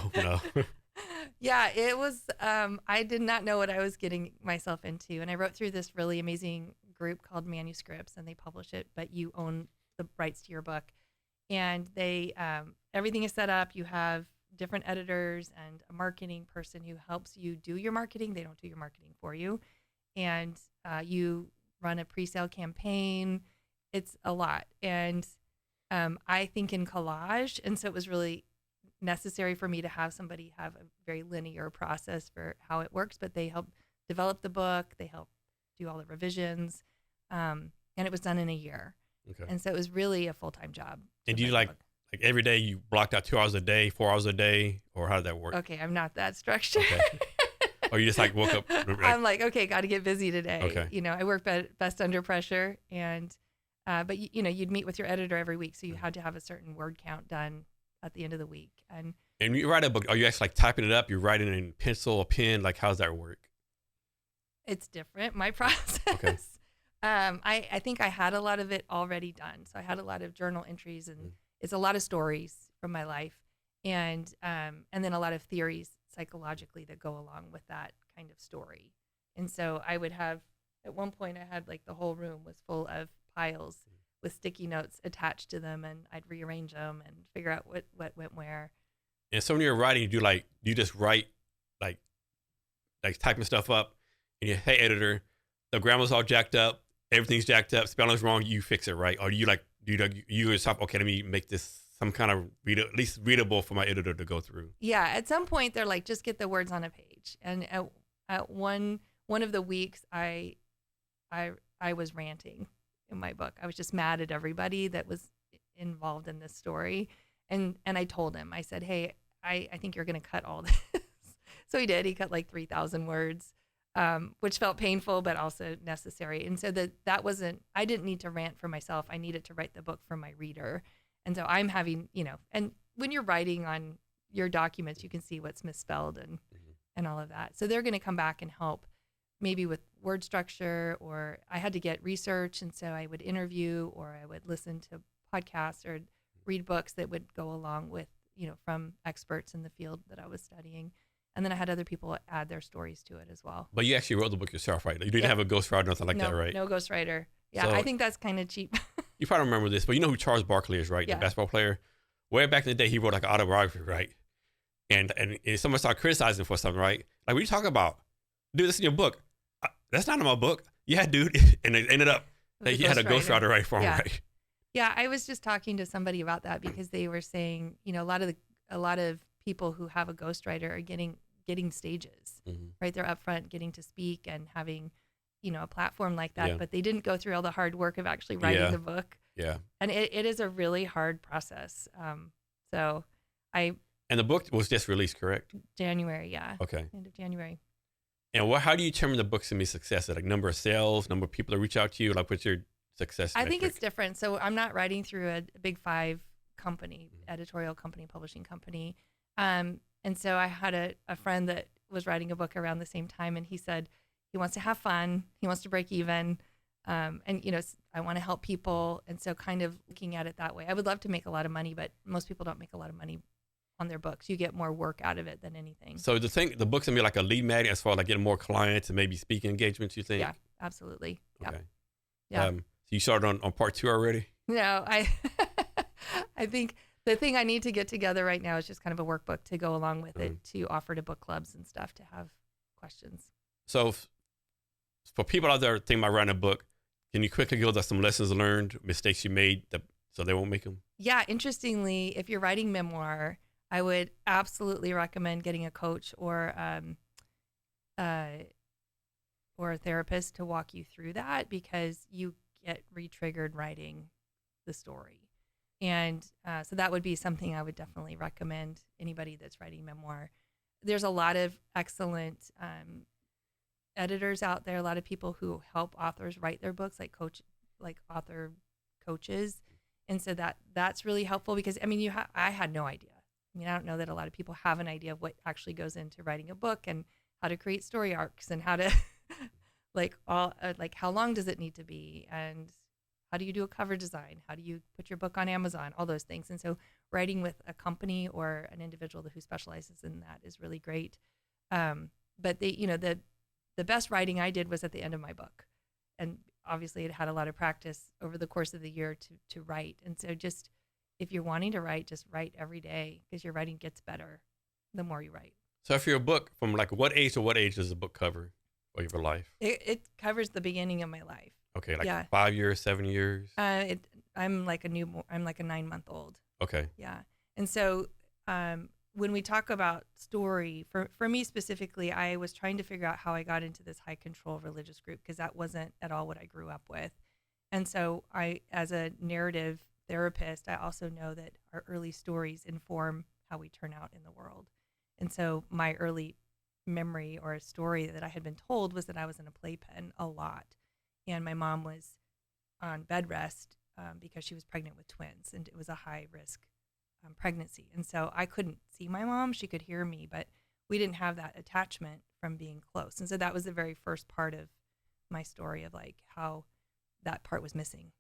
Yeah, it was, I did not know what I was getting myself into. And I wrote through this really amazing group called Manuscripts, and they publish it, but you own the rights to your book. And they, everything is set up. You have different editors and a marketing person who helps you do your marketing. They don't do your marketing for you. And you run a pre-sale campaign. It's a lot. And I think in collage. And so it was really necessary for me to have somebody have a very linear process for how it works, but they help develop the book. They help do all the revisions. And it was done in a year. Okay. And so it was really a full-time job. And do you like every day you blocked out 2 hours a day, 4 hours a day, or how did that work? Okay, I'm not that structured. Okay. Or you just like woke up? I'm like, okay, got to get busy today. Okay. You know, I work best under pressure, and but you know, you'd meet with your editor every week, so you had to have a certain word count done at the end of the week. And you write a book, are you actually like typing it up? You're writing it in pencil or pen? Like, how's that work? It's different, my process. Okay. I think I had a lot of it already done. So I had a lot of journal entries, and it's a lot of stories from my life, and then a lot of theories psychologically that go along with that kind of story. And so I would have, at one point I had like the whole room was full of piles with sticky notes attached to them, and I'd rearrange them and figure out what went where. And so when you're writing, do you just write like typing stuff up, and you, hey editor, the grammar's all jacked up, everything's jacked up, spelling's wrong, you fix it, right? Or do you just have, okay, let me make this some kind of at least readable for my editor to go through? Yeah, at some point they're like, just get the words on a page. And at one of the weeks, I was ranting in my book. I was just mad at everybody that was involved in this story. And I told him, I said, hey, I think you're going to cut all this. So he did. He cut like 3,000 words, which felt painful, but also necessary. And so that wasn't, I didn't need to rant for myself. I needed to write the book for my reader. And so I'm having, you know, and when you're writing on your documents, you can see what's misspelled and all of that. So they're going to come back and help maybe with word structure, or I had to get research. And so I would interview, or I would listen to podcasts or read books that would go along with, you know, from experts in the field that I was studying. And then I had other people add their stories to it as well. But you actually wrote the book yourself, right? You didn't have a ghostwriter or nothing like that, right? No ghostwriter. Yeah, So, I think that's kind of cheap. you probably remember this, but you know who Charles Barkley is, right? Yeah. The basketball player. Way back in the day, he wrote like an autobiography, right? And someone started criticizing him for something, right? Like, what are you talking about? Dude, this is in your book. That's not in my book. Yeah, dude. And it ended up that he had a ghostwriter write for him, right? Yeah, I was just talking to somebody about that, because they were saying, you know, a lot of people who have a ghostwriter are getting stages, right? They're up front getting to speak and having, you know, a platform like that, but they didn't go through all the hard work of actually writing the book. Yeah. And it is a really hard process. And the book was just released, correct? January, yeah. Okay. End of January. And how do you determine the book's going to be a success? Is it like number of sales, number of people that reach out to you? Like, what's your success metric? I think it's different. So I'm not writing through a big 5 company, editorial company, publishing company. And so I had a friend that was writing a book around the same time, and he said he wants to have fun. He wants to break even. And, you know, I want to help people. And so kind of looking at it that way. I would love to make a lot of money, but most people don't make a lot of money on their books. You get more work out of it than anything. So the book's gonna be like a lead magnet as far as like getting more clients and maybe speaking engagements, you think? Yeah, absolutely. Okay. Yeah. So you started on part 2 already? No, I think the thing I need to get together right now is just kind of a workbook to go along with it, to offer to book clubs and stuff to have questions. So for people out there thinking about writing a book, can you quickly go to some lessons learned, mistakes you made, so they won't make them? Yeah, interestingly, if you're writing memoir, I would absolutely recommend getting a coach or a therapist to walk you through that, because you get re-triggered writing the story. And so that would be something I would definitely recommend anybody that's writing memoir. There's a lot of excellent editors out there, a lot of people who help authors write their books, like author coaches. And so that's really helpful, because I mean, I had no idea. I mean, I don't know that a lot of people have an idea of what actually goes into writing a book and how to create story arcs and how to like how long does it need to be, and how do you do a cover design? How do you put your book on Amazon? All those things. And so writing with a company or an individual who specializes in that is really great. But the best writing I did was at the end of my book. And obviously it had a lot of practice over the course of the year to write. And so just, if you're wanting to write, just write every day, because your writing gets better the more you write. So if you're a book, from like what age to what age does the book cover for your life? It covers the beginning of my life. Okay, like Yeah. 5 years, 7 years? I'm like a 9-month-old. Okay. Yeah. And so when we talk about story, for me specifically, I was trying to figure out how I got into this high control religious group, because that wasn't at all what I grew up with. And so as a narrative therapist, I also know that our early stories inform how we turn out in the world. And so my early memory or a story that I had been told was that I was in a playpen a lot. And my mom was on bed rest because she was pregnant with twins, and it was a high risk pregnancy. And so I couldn't see my mom. She could hear me, but we didn't have that attachment from being close. And so that was the very first part of my story, of like how that part was missing.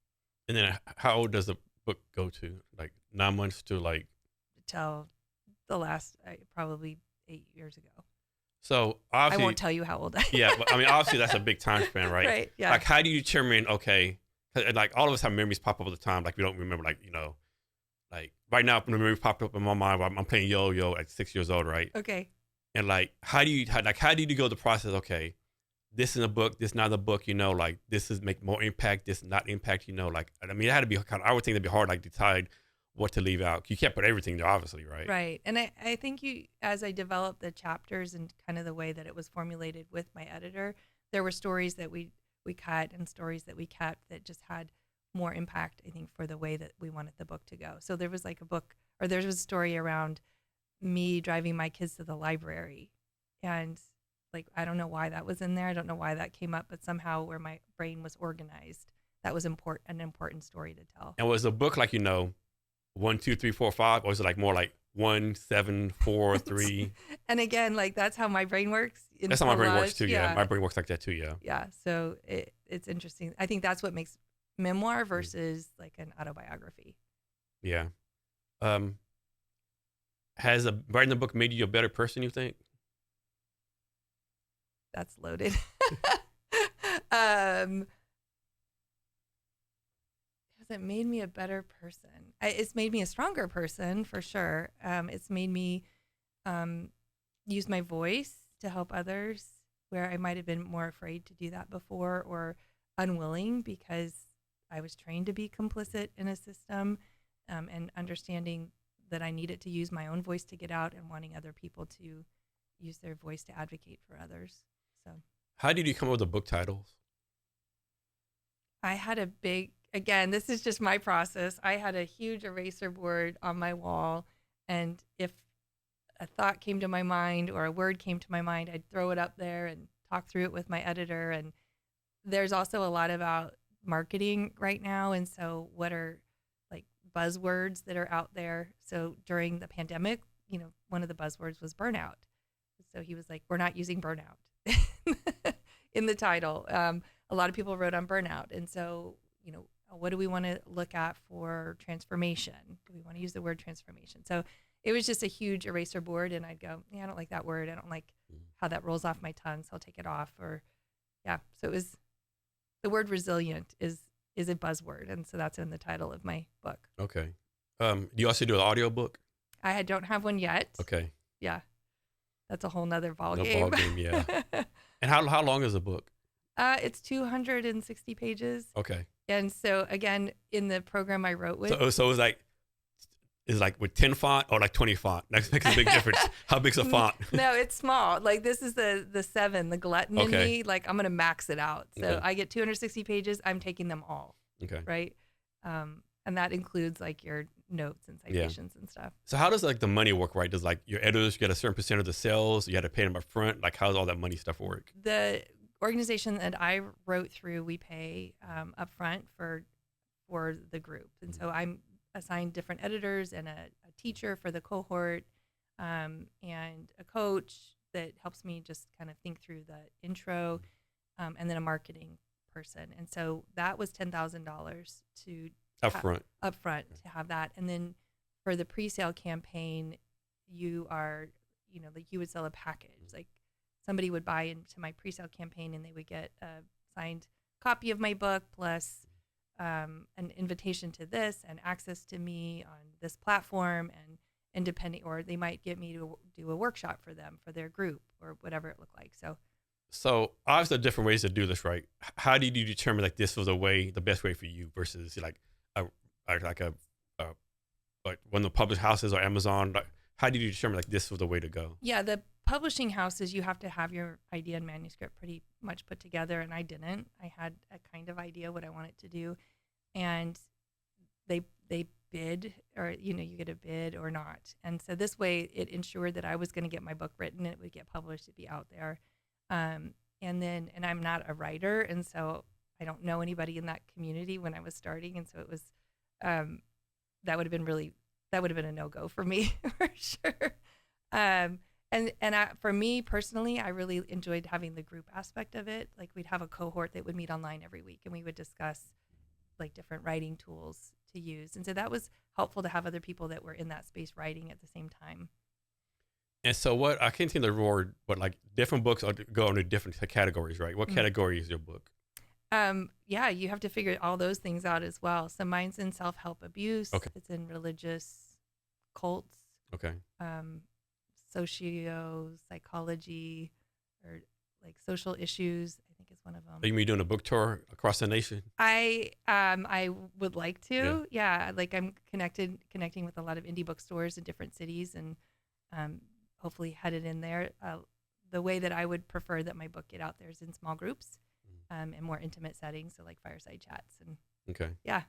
And then how old does the book go to? Like 9 months to like? Till the last, probably 8 years ago. So obviously, I won't tell you how old I am. Yeah, but I mean, obviously that's a big time span, right? Right, yeah. Like, how do you determine, okay, 'cause, like all of us have memories pop up all the time. Like we don't remember, like, like right now, when the memory popped up in my mind, I'm playing yo-yo at 6 years old, right? Okay. And like, how do you go the process? Okay, this is a book, this not a book, like this is make more impact, this not impact, like, I mean, it had to be kind of, I would think that'd be hard, like decide what to leave out. You can't put everything there, obviously, right? Right. And I think as I developed the chapters and kind of the way that it was formulated with my editor, there were stories that we cut and stories that we kept that just had more impact, I think, for the way that we wanted the book to go. So there was like there was a story around me driving my kids to the library. And like, I don't know why that was in there. I don't know why that came up, but somehow where my brain was organized, that was an important story to tell. And was the book like, 1, 2, 3, 4, 5, or is it like more like 1, 7, 4, 3? And again, like that's how my brain works. That's how my brain works too. Yeah, my brain works like that too. Yeah. Yeah. So it's interesting. I think that's what makes memoir versus like an autobiography. Yeah. Has writing the book made you a better person, you think? That's loaded. Has it made me a better person? It's made me a stronger person for sure. It's made me use my voice to help others where I might have been more afraid to do that before, or unwilling because I was trained to be complicit in a system, and understanding that I needed to use my own voice to get out, and wanting other people to use their voice to advocate for others. So, how did you come up with the book titles? I had again, this is just my process. I had a huge eraser board on my wall, and if a thought came to my mind or a word came to my mind, I'd throw it up there and talk through it with my editor. And there's also a lot about marketing right now. And so what are like buzzwords that are out there? So during the pandemic, one of the buzzwords was burnout. So he was like, we're not using burnout in the title. A lot of people wrote on burnout. And so, what do we want to look at for transformation? Do we want to use the word transformation? So it was just a huge eraser board, and I'd go, I don't like that word. I don't like how that rolls off my tongue, so I'll take it off. Or, yeah. So it was, the word resilient is a buzzword, and so that's in the title of my book. Okay. Do you also do an audio book? I don't have one yet. Okay. Yeah. That's a whole nother ball No game. ball game, yeah. And how long is the book? It's 260 pages. Okay. And so again, in the program I wrote with, So it's like with 10 font or like 20 font. That makes a big difference. How big's a font? no, it's small. Like this is the 7, the glutton in Okay. me. Like I'm gonna max it out. So Okay. I get 260 pages. I'm taking them all. Okay. Right. And that includes like your notes and citations and stuff. So how does like the money work, right? Does like your editors get a certain percent of the sales? You had to pay them up front? Like how does all that money stuff work? The organization that I wrote through, we pay upfront for the group. And so I'm assigned different editors and a teacher for the cohort, and a coach that helps me just kind of think through the intro, and then a marketing person. And so that was $10,000 to Upfront. to have that. And then for the pre-sale campaign, you are, like you would sell a package. Like somebody would buy into my pre-sale campaign and they would get a signed copy of my book plus an invitation to this and access to me on this platform, and independent, or they might get me to do a workshop for them for their group or whatever it looked like. So obviously different ways to do this, right? How did you determine like this was the best way for you versus like like one of the published houses or Amazon? Like, how did you determine like this was the way to go? Yeah, the publishing houses, you have to have your idea and manuscript pretty much put together, and I didn't. I had a kind of idea what I wanted to do, and they bid, or you get a bid or not. And so this way it ensured that I was going to get my book written, it would get published, it'd be out there. And I'm not a writer, and so I don't know anybody in that community when I was starting, and so it was that would have been a no-go for me for sure. For me personally, I really enjoyed having the group aspect of it. Like we'd have a cohort that would meet online every week, and we would discuss like different writing tools to use. And so that was helpful to have other people that were in that space writing at the same time. And so what, I can't think of the word, but like different books go into different categories, right? What category is your book? Yeah, you have to figure all those things out as well. So mine's in self-help abuse. Okay. It's in religious cults. Okay. Socio-psychology, or like social issues, I think is one of them. Are you doing a book tour across the nation? I would like to. Yeah, like I'm connecting with a lot of indie bookstores in different cities, and hopefully headed in there. The way that I would prefer that my book get out there is in small groups, in more intimate settings, so like fireside chats and. Okay. Yeah.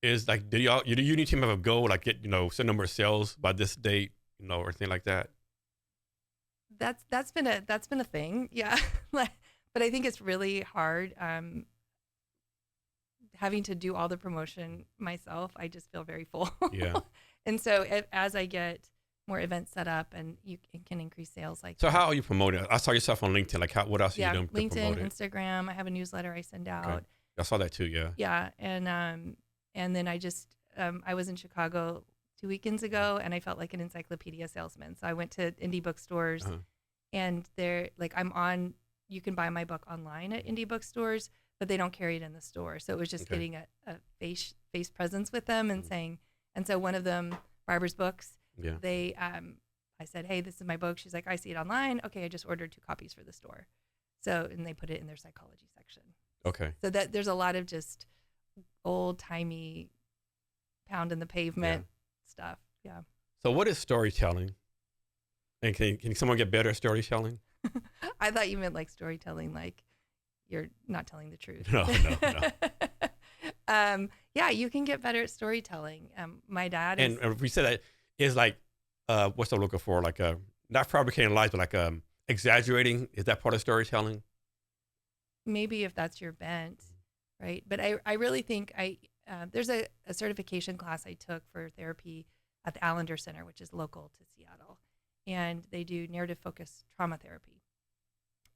Is like, do you need to have a goal, like get certain number of sales by this date, or anything like that? That's been a thing, yeah. But I think it's really hard having to do all the promotion myself. I just feel very full. Yeah. And so as I get more events set up, and you can increase sales like. So how are you promoting it? I saw yourself on LinkedIn. Like what else are you doing to promote LinkedIn, it? Instagram. I have a newsletter I send out. Okay. I saw that too. Yeah. Yeah, and then I just I was in Chicago 2 weekends ago, and I felt like an encyclopedia salesman. So I went to indie bookstores, and they're like, you can buy my book online at indie bookstores, but they don't carry it in the store. So it was just getting a face presence with them and saying, and so one of them, Barbara's Books, they I said, hey, this is my book. She's like, I see it online. Okay, I just ordered 2 copies for the store. So, and they put it in their psychology section. Okay. So that there's a lot of just old timey pound in the pavement stuff. Yeah. So what is storytelling? And can someone get better at storytelling? I thought you meant like storytelling, like you're not telling the truth. No. Yeah, you can get better at storytelling. My dad is. And we said that is like, what's I'm looking for? Like not fabricating lies, but like exaggerating. Is that part of storytelling? Maybe if that's your bent, right? But I really think there's a certification class I took for therapy at the Allender Center, which is local to Seattle, and they do narrative focused trauma therapy.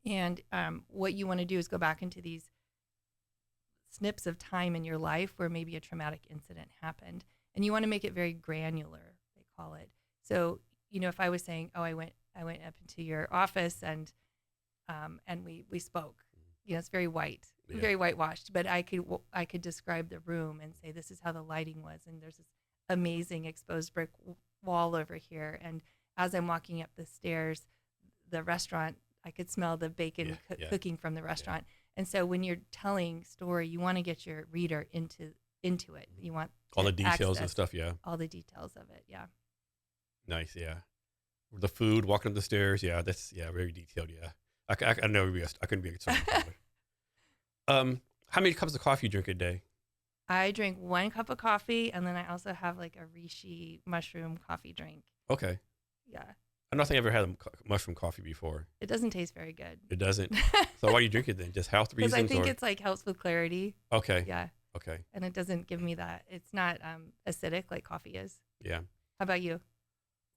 And what you want to do is go back into these snips of time in your life where maybe a traumatic incident happened, and you want to make it very granular, they call it. So if I was saying, oh, I went up into your office and we spoke. It's very white, very whitewashed, but I could describe the room and say, this is how the lighting was, and there's this amazing exposed brick wall over here, and as I'm walking up the stairs, the restaurant I could smell the bacon cooking from the restaurant. And so when you're telling story, you want to get your reader into it. You want all the details and stuff. Yeah. All the details of it. Yeah. Nice. Yeah. The food, walking up the stairs. Yeah. That's very detailed. Yeah. I know I couldn't be a storyteller. How many cups of coffee you drink a day? I drink 1 cup of coffee, and then I also have like a reishi mushroom coffee drink. Okay. Yeah. I don't think I've ever had mushroom coffee before. It doesn't taste very good. It doesn't? So why do you drink it then? Just health reasons? Because I think it's like helps with clarity. Okay. Yeah. Okay. And it doesn't give me that. It's not acidic like coffee is. Yeah. How about you?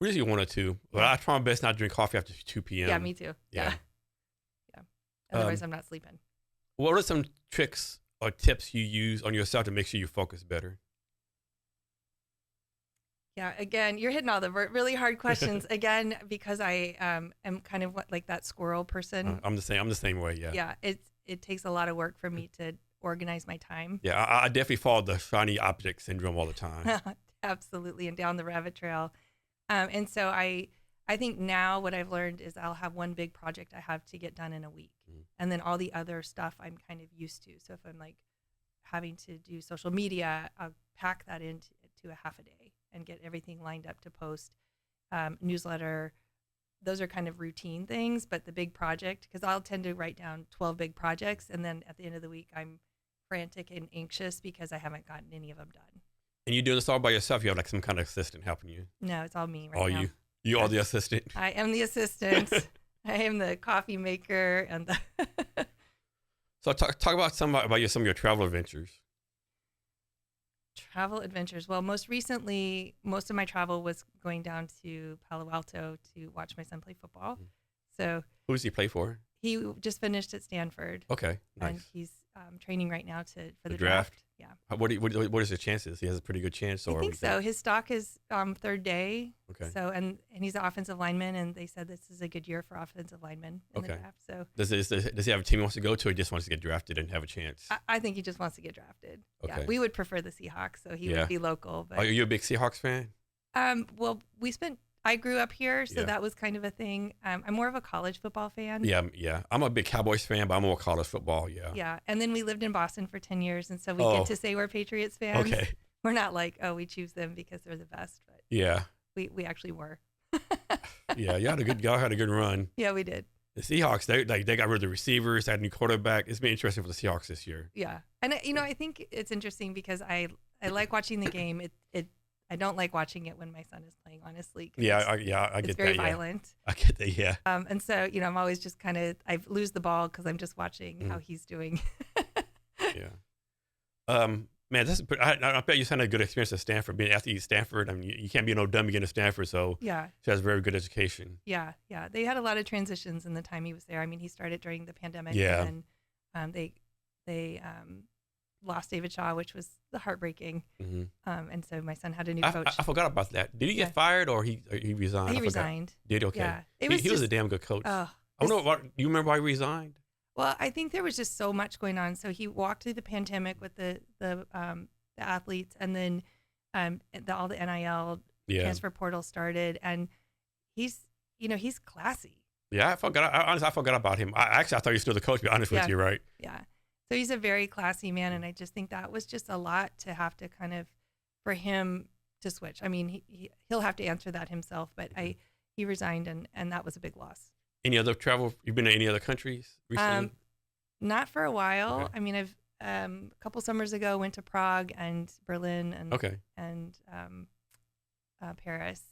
Usually 1 or 2. But I try my best not to drink coffee after 2 p.m. Yeah, me too. Yeah. Otherwise, I'm not sleeping. What are some tricks or tips you use on yourself to make sure you focus better? Yeah, again, you're hitting all the really hard questions again because I am kind of like that squirrel person. I'm the same way. Yeah. Yeah, it takes a lot of work for me to organize my time. Yeah, I definitely follow the shiny object syndrome all the time. Absolutely, and down the rabbit trail. And so I think now what I've learned is I'll have one big project I have to get done in a week, and then all the other stuff I'm kind of used to. So if I'm like having to do social media, I'll pack that into a half a day and get everything lined up to post. Newsletter, those are kind of routine things, but the big project, because I'll tend to write down 12 big projects, and then at the end of the week, I'm frantic and anxious because I haven't gotten any of them done. And you doing this all by yourself? You have like some kind of assistant helping you? No, it's all me right now. All you are the assistant? I am the assistant. I am the coffee maker and the So talk about some of your travel adventures. Travel adventures. Well, most recently, most of my travel was going down to Palo Alto to watch my son play football. So who does he play for? He just finished at Stanford. Okay, nice. And he's training right now for the draft. Yeah. What is his chances? He has a pretty good chance. I think so. His stock is third day. Okay. So and he's an offensive lineman, and they said this is a good year for offensive linemen in the draft. So does he have a team he wants to go to, or he just wants to get drafted and have a chance? I think he just wants to get drafted. Okay. Yeah, we would prefer the Seahawks, so he would be local. But are you a big Seahawks fan? Well, I grew up here, so that was kind of a thing. I'm more of a college football fan. Yeah. I'm a big Cowboys fan, but I'm more college football. Yeah. Yeah, and then we lived in Boston for 10 years, and so we get to say we're Patriots fans. Okay. We're not like, we choose them because they're the best, but we actually were. Yeah, y'all had a good run. Yeah, we did. The Seahawks, they got rid of the receivers, had a new quarterback. It's been interesting for the Seahawks this year. Yeah, and I think it's interesting because I like watching the game. I don't like watching it when my son is playing, honestly. I get that. It's very violent. I get that. Yeah. And so I'm always just kind of I lose the ball because I'm just watching how he's doing. Yeah. Man, I bet you had a good experience at Stanford. Being after Stanford, I mean, you can't be no dummy getting to Stanford. So she has very good education. Yeah. They had a lot of transitions in the time he was there. I mean, he started during the pandemic. Yeah. And they lost David Shaw, which was heartbreaking. Mm-hmm. And so my son had a new coach. I forgot about that. Did he get fired or he resigned? He resigned. Did okay. Yeah. He was a damn good coach. I don't know. Do you remember why he resigned? Well, I think there was just so much going on. So he walked through the pandemic with the athletes, and then all the NIL transfer portal started, and he's classy. Yeah, I forgot about him. I thought he was still the coach. To be honest with you, right? Yeah. So he's a very classy man, and I just think that was just a lot to have to kind of for him to switch. I mean, he'll have to answer that himself, but he resigned, and that was a big loss. Any other travel? You've been to any other countries recently? Not for a while. Okay. I mean, I've a couple summers ago went to Prague and Berlin and Paris,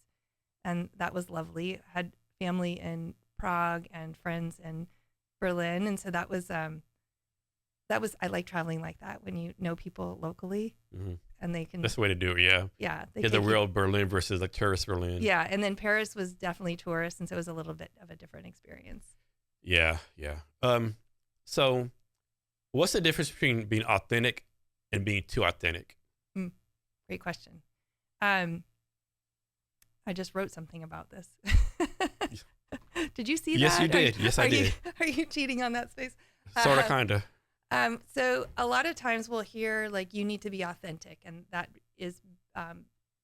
and that was lovely. Had family in Prague and friends in Berlin, and so that was I like traveling like that when you know people locally, and they can. That's the way to do it. Yeah. Yeah. Get the real Berlin versus like tourist Berlin. Yeah, and then Paris was definitely tourist, and so it was a little bit of a different experience. Yeah. So, what's the difference between being authentic and being too authentic? Great question. I just wrote something about this. Did you see that? Yes, you did. Yes, I did. Are you cheating on that space? Sort of, kind of. So a lot of times we'll hear like you need to be authentic, and that is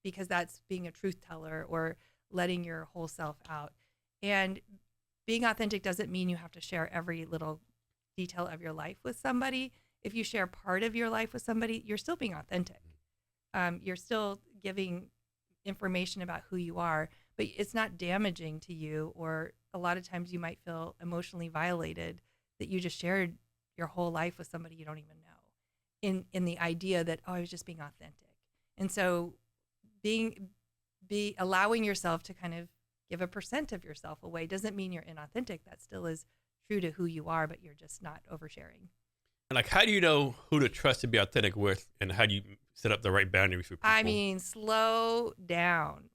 because that's being a truth teller or letting your whole self out. And being authentic doesn't mean you have to share every little detail of your life with somebody. If you share part of your life with somebody, you're still being authentic. You're still giving information about who you are, but it's not damaging to you. Or a lot of times you might feel emotionally violated that you just shared your whole life with somebody you don't even know, in the idea that, oh, I was just being authentic. And so allowing yourself to kind of give a percent of yourself away doesn't mean you're inauthentic. That still is true to who you are, but you're just not oversharing. And like, how do you know who to trust to be authentic with, and how do you set up the right boundaries for people? I mean, slow down,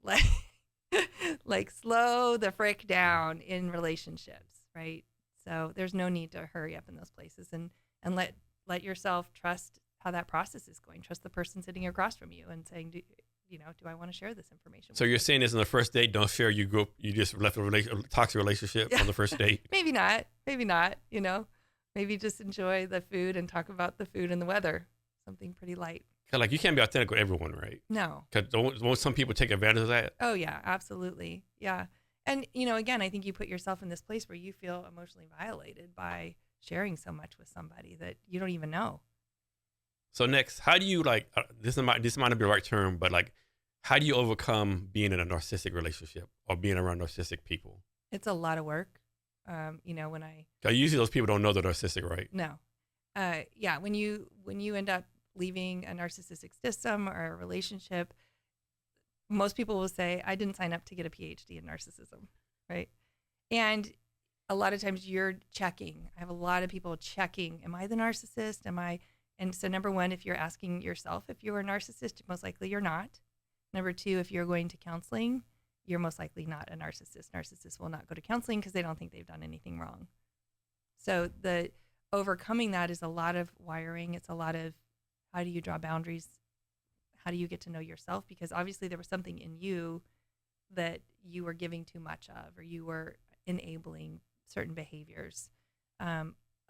like slow the frick down in relationships, right? So there's no need to hurry up in those places, and let yourself trust how that process is going. Trust the person sitting across from you and saying, do I want to share this information? So you're saying this on the first date? Don't share you just left a toxic relationship on the first date? Maybe not. Maybe just enjoy the food and talk about the food and the weather. Something pretty light. Cause like you can't be authentic with everyone, right? No. Because don't some people take advantage of that? Oh yeah, absolutely. Yeah. And again, I think you put yourself in this place where you feel emotionally violated by sharing so much with somebody that you don't even know. So next, how do you this might not be the right term, but like, how do you overcome being in a narcissistic relationship or being around narcissistic people? It's a lot of work. Usually those people don't know they're narcissistic, right? No. Yeah. When you end up leaving a narcissistic system or a relationship, most people will say, I didn't sign up to get a PhD in narcissism, right? And a lot of times you're checking. I have a lot of people checking, am I the narcissist? And so number one, if you're asking yourself if you're a narcissist, most likely you're not. Number two, if you're going to counseling, you're most likely not a narcissist. Narcissists will not go to counseling because they don't think they've done anything wrong. So the overcoming that is a lot of wiring. It's a lot of, how do you draw boundaries? How do you get to know yourself? Because obviously there was something in you that you were giving too much of, or you were enabling certain behaviors.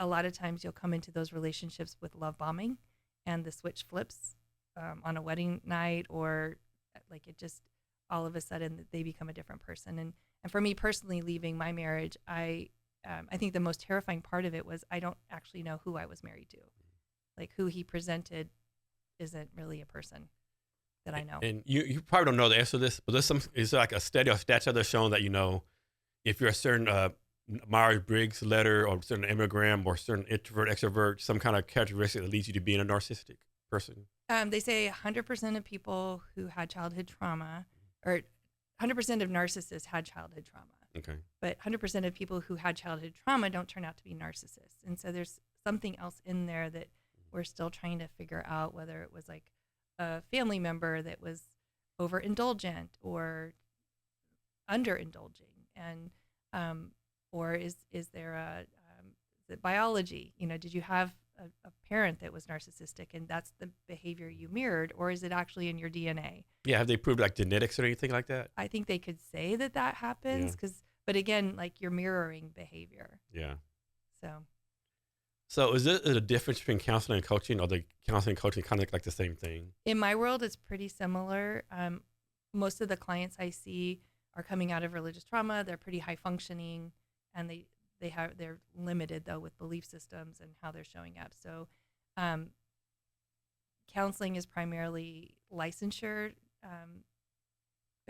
A lot of times you'll come into those relationships with love bombing, and the switch flips on a wedding night, or like it just all of a sudden they become a different person. And for me personally, leaving my marriage, I think the most terrifying part of it was I don't actually know who I was married to. Like, who he presented isn't really a person that I know. And you probably don't know the answer to this, but is like a study or stats that's shown that, if you're a certain Myers-Briggs letter or certain Enneagram or certain introvert, extrovert, some kind of characteristic that leads you to being a narcissistic person? They say 100% of people who had childhood trauma, or 100% of narcissists had childhood trauma. Okay. But 100% of people who had childhood trauma don't turn out to be narcissists. And so there's something else in there that we're still trying to figure out, whether it was like a family member that was overindulgent or underindulging, and or is there is it biology? Did you have a parent that was narcissistic and that's the behavior you mirrored, or is it actually in your DNA? Yeah, have they proved like genetics or anything like that? I think they could say that happens, but again, like, you're mirroring behavior. Yeah. So is it a difference between counseling and coaching, or the counseling and coaching kind of like the same thing? In my world, it's pretty similar. Most of the clients I see are coming out of religious trauma. They're pretty high functioning, and they're limited though with belief systems and how they're showing up. So counseling is primarily licensure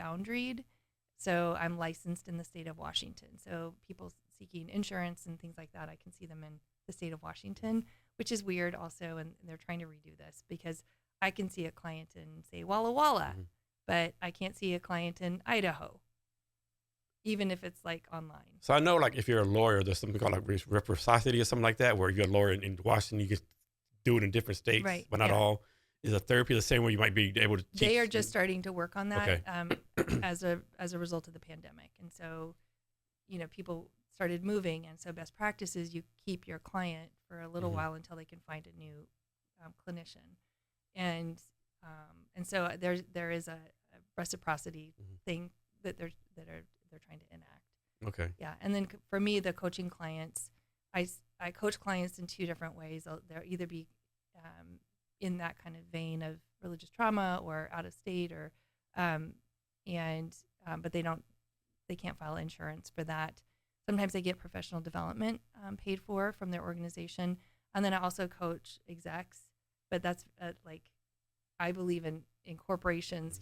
boundaried. So I'm licensed in the state of Washington. So people seeking insurance and things like that, I can see them in the state of Washington, which is weird also. And they're trying to redo this because I can see a client in, say, Walla Walla, but I can't see a client in Idaho, even if it's like online. So I know, like, if you're a lawyer, there's something called like reciprocity or something like that, where you're a lawyer in Washington, you can do it in different states, right, but not all. Is a therapy the same way you might be able to teach? They are just starting to work on that, okay. as a result of the pandemic. And so, people started moving. And so best practice is you keep your client for a little while until they can find a new clinician. And so there is a reciprocity thing that they're trying to enact. Okay. Yeah. And then for me, the coaching clients, I coach clients in two different ways. They'll either be in that kind of vein of religious trauma or out of state, or but they can't file insurance for that. Sometimes they get professional development paid for from their organization. And then I also coach execs, but that's I believe in corporations,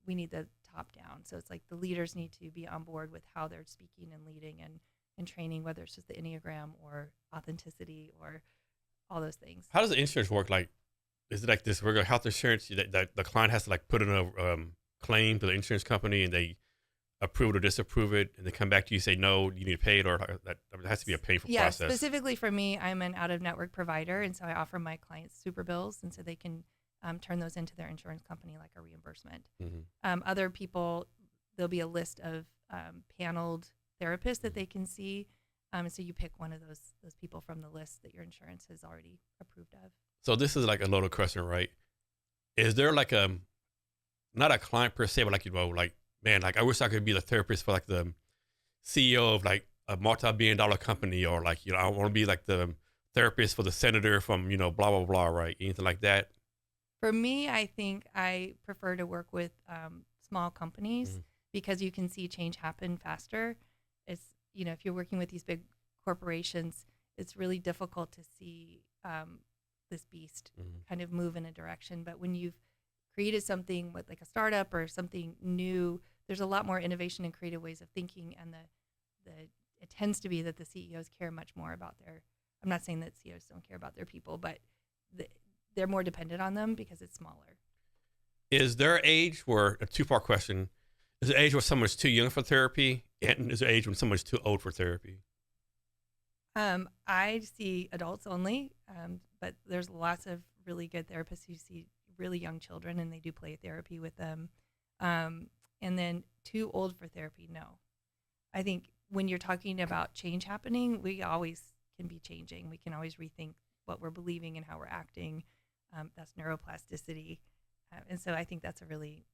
we need the top down. So it's like the leaders need to be on board with how they're speaking and leading and training, whether it's just the Enneagram or authenticity or all those things. How does the insurance work? Like, is it like this regular health insurance that the client has to like put in a claim to the insurance company and they approve it or disapprove it, and they come back to you and say, no, you need to pay it, or that has to be a painful process? Yeah, specifically for me, I'm an out-of-network provider, and so I offer my clients super bills, and so they can turn those into their insurance company like a reimbursement. Mm-hmm. Other people, there'll be a list of paneled therapists that they can see, and so you pick one of those people from the list that your insurance has already approved of. So this is like a loaded question, right? Is there like not a client per se, but like, like, man, like I wish I could be the therapist for like the CEO of like a multi-billion-dollar company, or like, I want to be like the therapist for the senator from, blah, blah, blah, right? Anything like that? For me, I think I prefer to work with small companies because you can see change happen faster. It's, if you're working with these big corporations, it's really difficult to see this beast kind of move in a direction. But when you've created something with like a startup or something new, there's a lot more innovation and creative ways of thinking, and it tends to be that the CEOs care much more about I'm not saying that CEOs don't care about their people, but they're more dependent on them because it's smaller. Is there age where, a two-part question, is there age where someone's too young for therapy, and is there age when someone's too old for therapy? I see adults only, but there's lots of really good therapists who see really young children, and they do play therapy with them. And then too old for therapy, no. I think when you're talking about change happening, we always can be changing. We can always rethink what we're believing and how we're acting. That's neuroplasticity. And so I think that's a really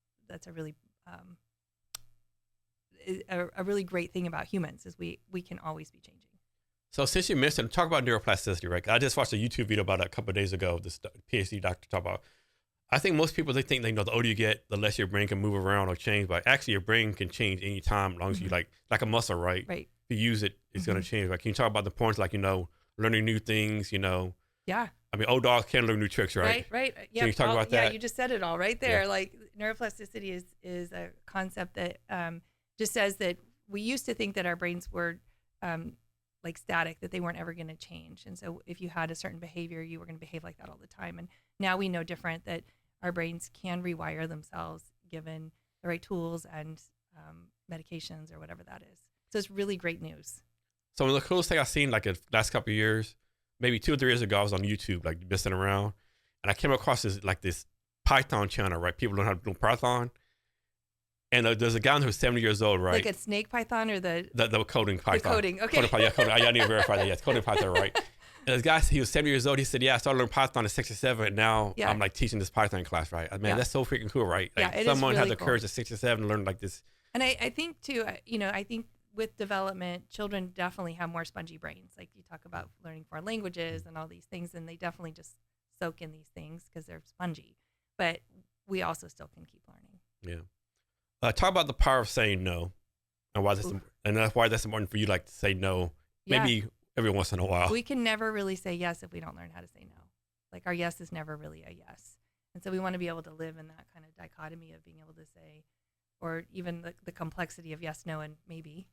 great thing about humans is we can always be changing. So since you mentioned, talk about neuroplasticity, right? I just watched a YouTube video about it a couple of days ago. This PhD doctor talked about, I think most people, they think the older you get, the less your brain can move around or change. But actually, your brain can change anytime as long as you like a muscle, right? Right. If you use it, it's going to change. Like, can you talk about the points, like, learning new things, Yeah. I mean, old dogs can learn new tricks, right? Right. Yeah. Can you talk about that? Yeah, you just said it all right there. Yeah. Like neuroplasticity is a concept that just says that we used to think that our brains were like static, that they weren't ever going to change. And so if you had a certain behavior, you were going to behave like that all the time. And now we know different, that our brains can rewire themselves given the right tools and medications or whatever that is. So it's really great news. So the coolest thing I've seen like the last couple of years, maybe 2 or 3 years ago, I was on YouTube, like messing around, and I came across this Python channel, right? People learn how to do Python. And there's a guy who's 70 years old, right? Like a snake python or the coding Python. The coding, okay. Coding, yeah, coding. I need to verify that. Yeah, it's coding Python, right? And this guy, he was 70 years old. He said, I started learning Python at 67, and now I'm like teaching this Python class, right? Man, that's so freaking cool, right? Like, it someone is really had the courage at 67 to learn like this. And I think too, I think with development, children definitely have more spongy brains. Like you talk about learning foreign languages and all these things, and they definitely just soak in these things because they're spongy. But we also still can keep learning. Yeah. Talk about the power of saying no, and why that's important for you, like to say no, maybe every once in a while. We can never really say yes if we don't learn how to say no. Like our yes is never really a yes, and so we want to be able to live in that kind of dichotomy of being able to say, or even the complexity of yes, no, and maybe,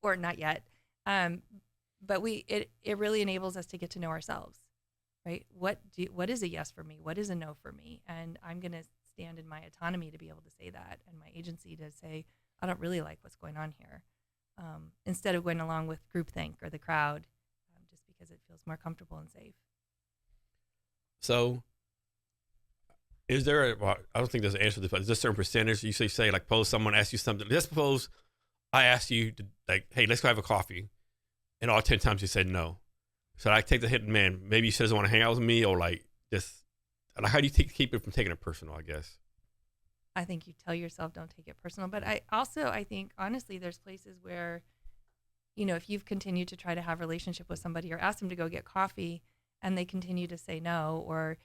or not yet. But it really enables us to get to know ourselves, right? What is a yes for me? What is a no for me? And I'm gonna stand in my autonomy to be able to say that, and my agency to say, I don't really like what's going on here, instead of going along with groupthink or the crowd, just because it feels more comfortable and safe. So is there I don't think there's an answer to this, but is there a certain percentage you say, like, suppose someone asks you something, let's suppose I asked you to, like, hey, let's go have a coffee, and all 10 times you said no. So I take the hit, man, maybe she doesn't want to hang out with me, or like just, like, how do you keep it from taking it personal, I guess? I think you tell yourself don't take it personal. But I think, honestly, there's places where, if you've continued to try to have a relationship with somebody or ask them to go get coffee and they continue to say no, or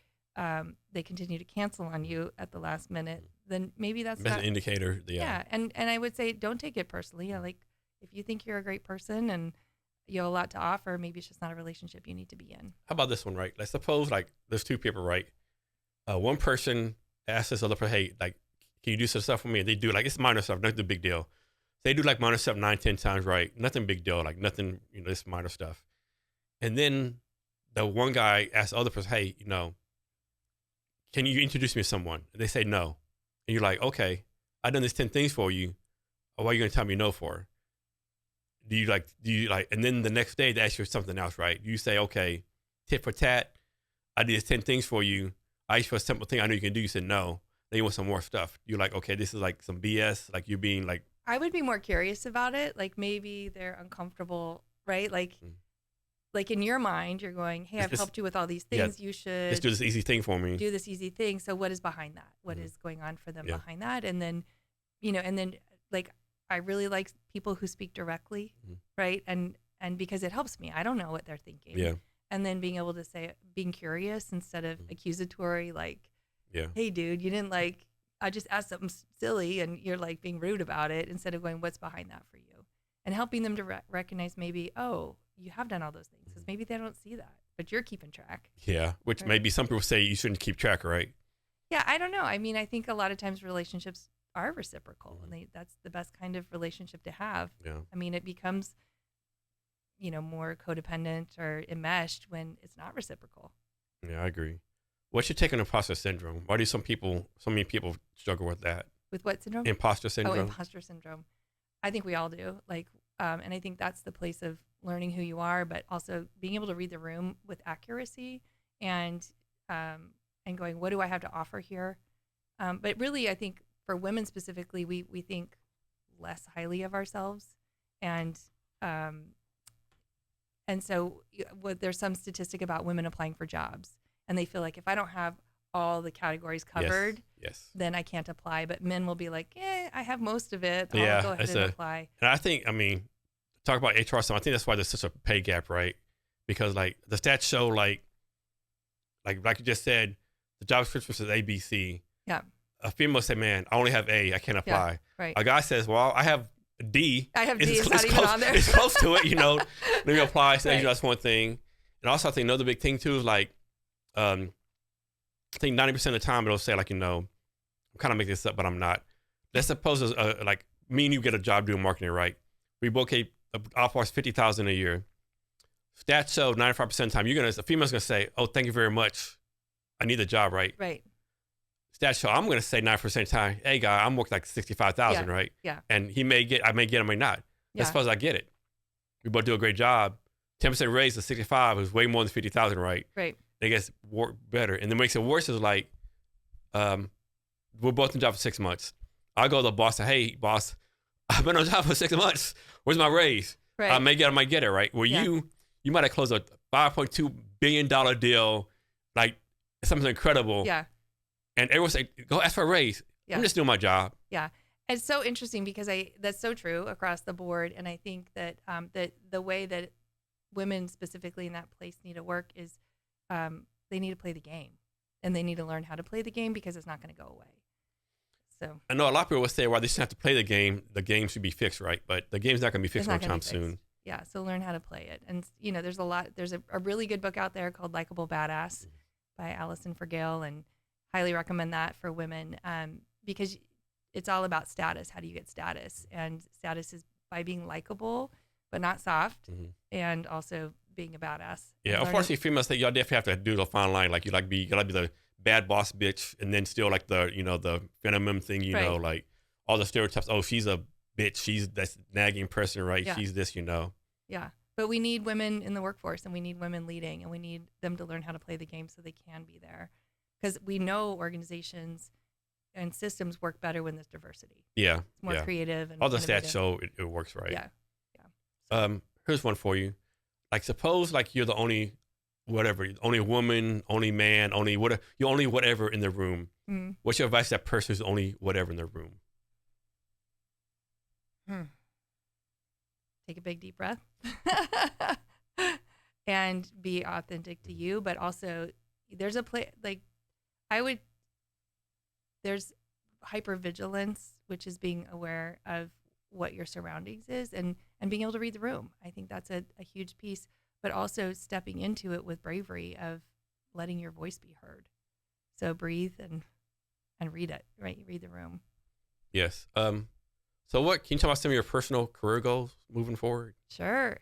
they continue to cancel on you at the last minute, then maybe that's an indicator. Yeah. And I would say don't take it personally. Like if you think you're a great person and you have a lot to offer, maybe it's just not a relationship you need to be in. How about this one, right? Let's suppose like there's two people, right? One person asks this other person, hey, like, can you do some stuff for me? And they do, like, it's minor stuff, nothing big deal. They do like minor stuff 9, 10 times, right? Nothing big deal, like nothing, it's minor stuff. And then the one guy asks the other person, hey, can you introduce me to someone? And they say no. And you're like, okay, I've done these 10 things for you. Why are you going to tell me no for? Do you like, and then the next day they ask you something else, right? You say, okay, tit for tat, I did 10 things for you. I asked for a simple thing I know you can do. You said no. Then you want some more stuff. You're like, okay, this is like some BS. Like you're being like. I would be more curious about it. Like maybe they're uncomfortable, right? Like in your mind, you're going, hey, I've helped you with all these things. You should just do this easy thing for me. Do this easy thing. So what is behind that? What is going on for them behind that? And then, like, I really like people who speak directly, right? And because it helps me. I don't know what they're thinking. Yeah. And then being able to say, being curious instead of accusatory, like, hey, dude, you didn't I just asked something silly and you're like being rude about it, instead of going, what's behind that for you? And helping them to recognize maybe, oh, you have done all those things, because maybe they don't see that, but you're keeping track. Yeah, which maybe some people say you shouldn't keep track, right? Yeah, I don't know. I mean, I think a lot of times relationships are reciprocal, and that's the best kind of relationship to have. Yeah. I mean, it becomes, more codependent or enmeshed when it's not reciprocal. Yeah, I agree. What's your take on imposter syndrome? Why do so many people struggle with that? With what syndrome? Imposter syndrome. Oh, imposter syndrome. I think we all do. And I think that's the place of learning who you are, but also being able to read the room with accuracy and going, what do I have to offer here? But really, I think for women specifically, we think less highly of ourselves, and so there's some statistic about women applying for jobs, and they feel like if I don't have all the categories covered, then I can't apply. But men will be like, I have most of it. I'll go ahead and apply. And I think, talk about HR stuff. I think that's why there's such a pay gap, right? Because like the stats show, like you just said, the job description says A, B, C. Yeah. A female say, man, I only have A. I can't apply. Yeah, right. A guy says, well, I have D. I have D. It's not even on there. It's close to it, Let me apply. So right. That's one thing. And also, I think another big thing too is like, I think 90% of the time it'll say like, I'm kind of making this up, but I'm not. Let's suppose like me and you get a job doing marketing, right? We both get offers $50,000 a year. Stats show 95% of the time the female's gonna say, "Oh, thank you very much. I need the job," right? Right. Stats show I'm gonna say 9% of the time, "Hey, guy, I'm working like 65,000, right?" Yeah. And I may get, I may not. Let's suppose I get it. We both do a great job. 10% raise to 65 is way more than 50,000, right? Right. It gets better. And then what makes it worse is like, we're both in the job for 6 months. I go to the boss and say, hey, boss, I've been on the job for 6 months. Where's my raise? Right. I might get it, right? Well, you might have closed a $5.2 billion deal, like something incredible. Yeah. And everyone say, go ask for a raise. Yeah. I'm just doing my job. Yeah. It's so interesting because that's so true across the board. And I think that that the way that women specifically in that place need to work is they need to play the game, and they need to learn how to play the game because it's not going to go away. So I know a lot of people would say, well, they shouldn't have to play the game should be fixed, right? But the game's not going to be fixed anytime soon. Yeah, so learn how to play it. And, there's a really good book out there called Likeable Badass by Allison Forgale, and highly recommend that for women because it's all about status. How do you get status? And status is by being likable, but not soft, and also being a badass. Yeah, unfortunately, females think y'all definitely have to do the fine line. Like you gotta be the bad boss bitch, and then still like the the phenomenon thing. Like all the stereotypes. Oh, she's a bitch. She's that nagging person, right? Yeah. She's this, Yeah, but we need women in the workforce, and we need women leading, and we need them to learn how to play the game so they can be there, because we know organizations and systems work better when there's diversity. Yeah, it's more creative, and all the stats show it works, right? Yeah. Here's one for you. Like, suppose like you're the only only woman, only man, you're only whatever in the room. Mm-hmm. What's your advice to that person who's only whatever in the room? Take a big deep breath and be authentic to you, but also there's there's hypervigilance, which is being aware of what your surroundings is, and and being able to read the room. I think that's a huge piece, but also stepping into it with bravery of letting your voice be heard. So breathe and read it, right? Read the room. Yes. So what, can you talk about some of your personal career goals moving forward? Sure.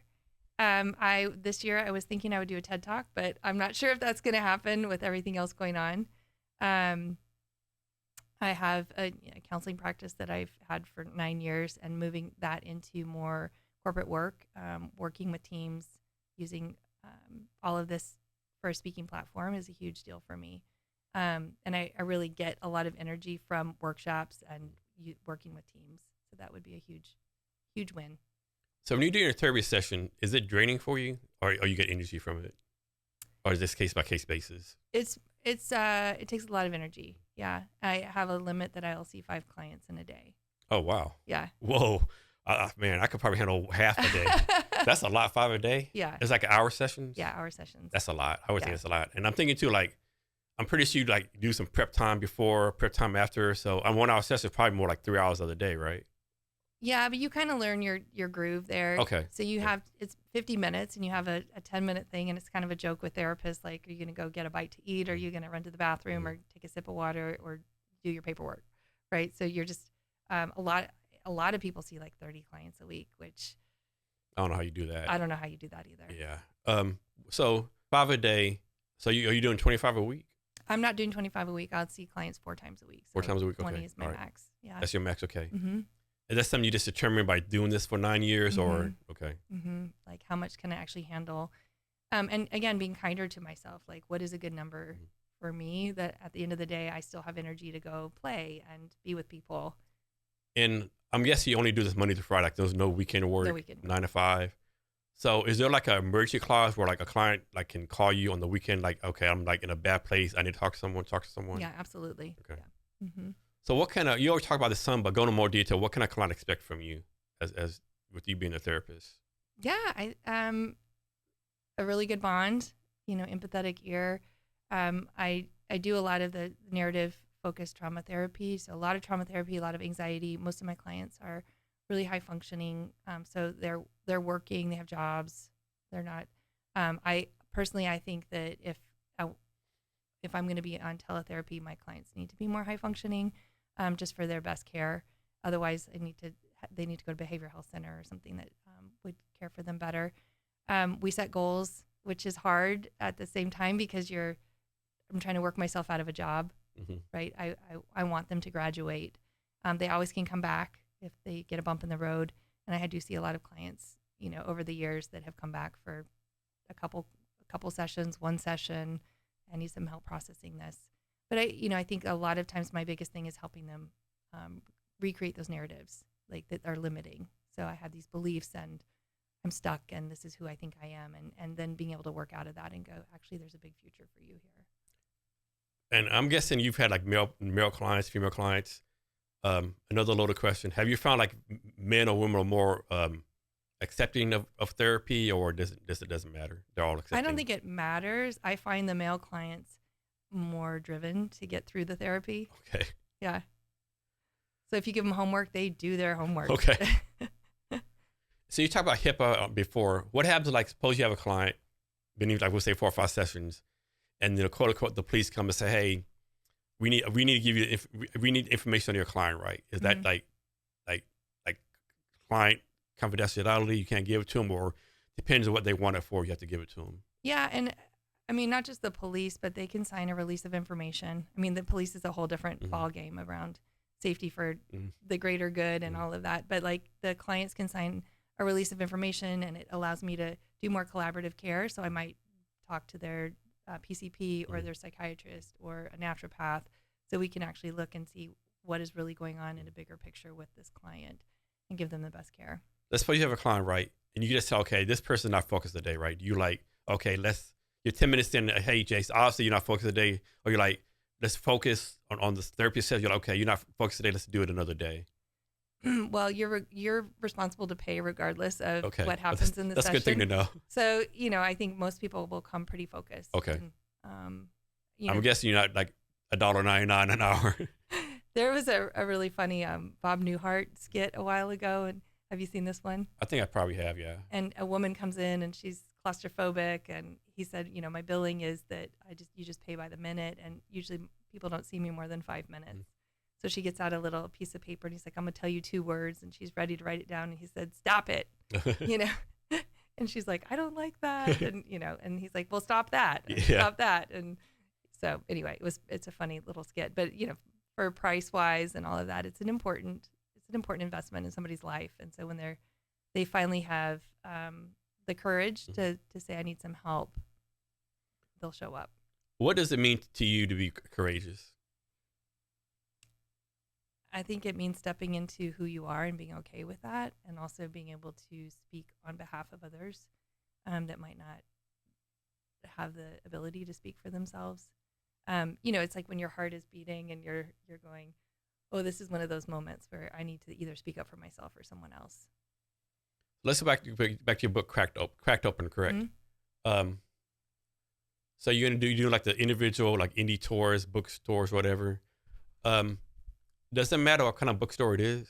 This year I was thinking I would do a TED Talk, but I'm not sure if that's going to happen with everything else going on. I have a counseling practice that I've had for 9 years, and moving that into more corporate work, working with teams, using all of this for a speaking platform is a huge deal for me. And I really get a lot of energy from workshops and working with teams. So that would be a huge win. So when you do your therapy session, is it draining for you, or you get energy from it? Or is this case by case basis? It takes a lot of energy. Yeah. I have a limit that I'll see 5 clients in a day. Oh, wow. Yeah. Whoa. Man, I could probably handle half a day. That's a lot, 5 a day? Yeah. It's like an hour sessions? Yeah, hour sessions. That's a lot. I would think that's a lot. And I'm thinking too, like, I'm pretty sure you like do some prep time before, prep time after. So on 1 hour session is probably more like 3 hours of the day, right? Yeah, but you kind of learn your groove there. Okay. So you have, it's 50 minutes and you have a 10-minute thing, and it's kind of a joke with therapists. Like, are you going to go get a bite to eat? Or are you going to run to the bathroom or take a sip of water or do your paperwork? Right. So you're just, a lot of people see like 30 clients a week, which I don't know how you do that. I don't know how you do that either. Yeah. So 5 a day. So are you doing 25 a week? I'm not doing 25 a week. I'll see clients 4 times a week. So 4 times a week. 20 Okay. is my max. Yeah. That's your max. Okay. Mm-hmm. Is that something you just determined by doing this for 9 years or? Okay. Mm-hmm. Like, how much can I actually handle? And again, being kinder to myself. Like, what is a good number for me that at the end of the day, I still have energy to go play and be with people. And I'm guessing you only do this Monday to Friday. Like, there's no weekend work, No weekend work. 9 to 5. So is there like an emergency clause where like a client like can call you on the weekend? Like, okay, I'm like in a bad place. I need to talk to someone. Yeah, absolutely. Okay. Yeah. Mm-hmm. So what kind of, you always talk about this some, but go into more detail. What can a client expect from you as with you being a therapist? Yeah, a really good bond, empathetic ear. I do a lot of the narrative focused trauma therapy. So a lot of trauma therapy, a lot of anxiety. Most of my clients are really high functioning. So they're working, they have jobs. They're not, I think that if I'm going to be on teletherapy, my clients need to be more high functioning, just for their best care. Otherwise, they need to go to behavioral health center or something that would care for them better. We set goals, which is hard at the same time because I'm trying to work myself out of a job, right? I want them to graduate. They always can come back if they get a bump in the road. And I do see a lot of clients, over the years that have come back for a couple sessions, 1 session. I need some help processing this. But I think a lot of times my biggest thing is helping them recreate those narratives like that are limiting. So I have these beliefs and I'm stuck and this is who I think I am. And then being able to work out of that and go, actually, there's a big future for you here. And I'm guessing you've had like male clients, female clients. Another loaded question. Have you found like men or women are more accepting of therapy, or does it doesn't matter? They're all accepting. I don't think it matters. I find the male clients more driven to get through the therapy. Okay. Yeah. So if you give them homework, they do their homework. Okay. So you talked about HIPAA before. What happens, like, suppose you have a client, been like, we'll say 4 or 5 sessions, and quote unquote, the police come and say, hey, we need to give you, we need information on your client, right? Is that like client confidentiality? You can't give it to them, or depends on what they want it for. You have to give it to them. Yeah. And I mean, not just the police, but they can sign a release of information. I mean, the police is a whole different ball game around safety for the greater good and all of that. But like the clients can sign a release of information, and it allows me to do more collaborative care. So I might talk to their PCP or their psychiatrist or a naturopath, so we can actually look and see what is really going on in a bigger picture with this client and give them the best care. Let's suppose you have a client, right? And you just say, okay, this person's not focused today, right? You like, okay, you're 10 minutes in, hey, Jace, obviously you're not focused today. Or you're like, let's focus on the therapy session. You're like, okay, you're not focused today. Let's do it another day. Well, you're responsible to pay regardless of what happens in the session. That's a good thing to know. So, I think most people will come pretty focused. Okay. And, I'm guessing you're not like $1.99 an hour. There was a really funny Bob Newhart skit a while ago, and Have you seen this one? I think I probably have, yeah. And a woman comes in and she's claustrophobic, and he said, you know, my billing is that you just pay by the minute, and usually people don't see me more than 5 minutes. So she gets out a little piece of paper and he's like, I'm gonna tell you 2 words, and she's ready to write it down, and he said, stop it. You know. And she's like, I don't like that. And you know, and he's like, well, stop that. Stop that. And so anyway, it's a funny little skit. But you know, for price wise and all of that, it's an important investment in somebody's life. And so when they finally have the courage to say, I need some help, they'll show up. What does it mean to you to be courageous? I think it means stepping into who you are and being okay with that, and also being able to speak on behalf of others that might not have the ability to speak for themselves. You know, it's like when your heart is beating and you're going, oh, this is one of those moments where I need to either speak up for myself or someone else. Let's go back to your book, Cracked Open, correct? Mm-hmm. So you're gonna do like the individual, like indie tours, bookstores, whatever. Doesn't matter what kind of bookstore it is.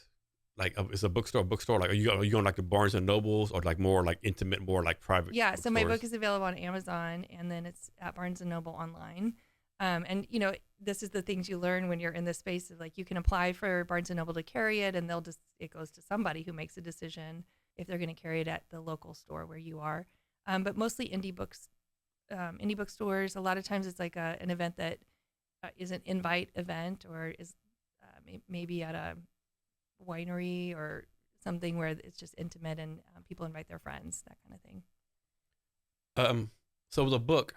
Like, is a bookstore? Like, are you going like the Barnes and Nobles, or like more like intimate, more like private? Yeah. bookstores? So my book is available on Amazon, and then it's at Barnes and Noble online. And you know, this is the things you learn when you're in this space of like, you can apply for Barnes and Noble to carry it, and it goes to somebody who makes a decision if they're going to carry it at the local store where you are. But mostly indie bookstores. A lot of times it's like an event that is an invite event, or is maybe at a winery or something where it's just intimate and people invite their friends, that kind of thing. So the book,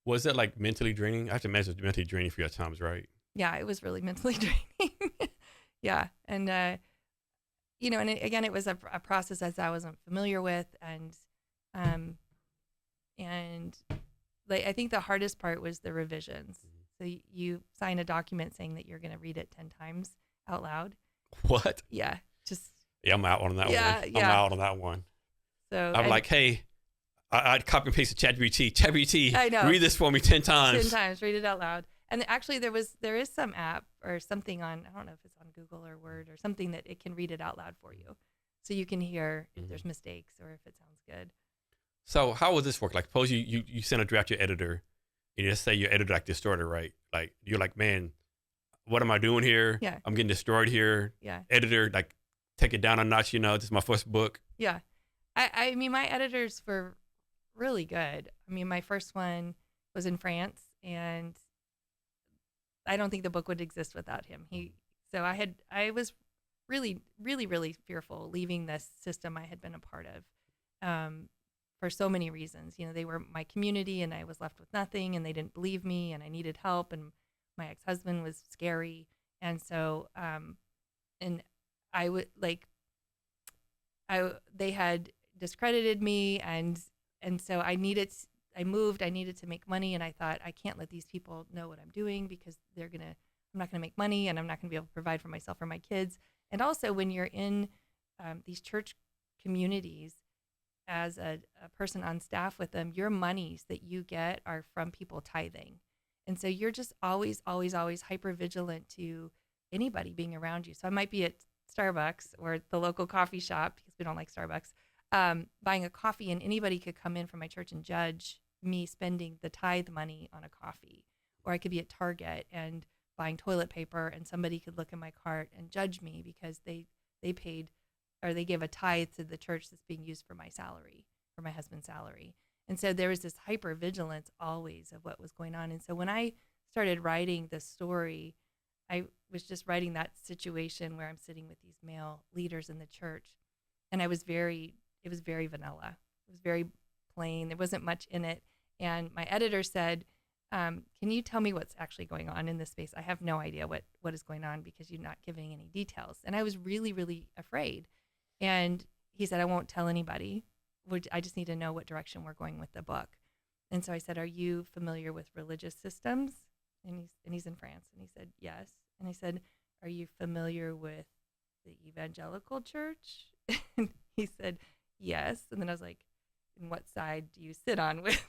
was it like mentally draining? I have to imagine it's mentally draining for you at times, right? Yeah, it was really mentally draining. Yeah. And, you know, and again, it was a process as I wasn't familiar with. And like, I think the hardest part was the revisions. So you sign a document saying that you're going to read it 10 times out loud. What? Yeah. Yeah, I'm out on that one. Yeah. I'm out on that one. So I'm like, hey, I'd copy and paste the ChatGPT. I know. Read this for me 10 times. 10 times, read it out loud. And actually there is some app or something on, I don't know if it's on Google or Word or something, that it can read it out loud for you. So you can hear if there's mistakes or if it sounds good. So how would this work? Like, suppose you send a draft to your editor, and you just say your editor like destroyed it, right? Like, you're like, man, what am I doing here? Yeah. I'm getting destroyed here. Yeah. Editor, like, take it down a notch, you know, this is my first book. Yeah. I mean, my editors were really good. I mean, my first one was in France, and I don't think the book would exist without him. So I was really, really, really fearful leaving this system I had been a part of, for so many reasons. You know, they were my community, and I was left with nothing, and they didn't believe me, and I needed help, and my ex-husband was scary. And so, and I would they had discredited me, and so I needed to make money, and I thought, I can't let these people know what I'm doing, because I'm not gonna make money, and I'm not gonna be able to provide for myself or my kids. And also, when you're in these church communities as a person on staff with them, your monies that you get are from people tithing. And so you're just always, always, always hyper vigilant to anybody being around you. So I might be at Starbucks or the local coffee shop, because we don't like Starbucks, buying a coffee, and anybody could come in from my church and judge me spending the tithe money on a coffee. Or I could be at Target and buying toilet paper, and somebody could look in my cart and judge me because they paid, or they gave a tithe to the church that's being used for my salary, for my husband's salary. And so there was this hyper vigilance always of what was going on. And so when I started writing the story, I was just writing that situation where I'm sitting with these male leaders in the church, and it was very vanilla. It was very plain. There wasn't much in it. And my editor said, can you tell me what's actually going on in this space? I have no idea what is going on, because you're not giving any details. And I was really, really afraid. And he said, I won't tell anybody. I just need to know what direction we're going with the book. And so I said, are you familiar with religious systems? And he's in France. And he said, yes. And I said, are you familiar with the evangelical church? And he said, yes. And then I was like, and what side do you sit on with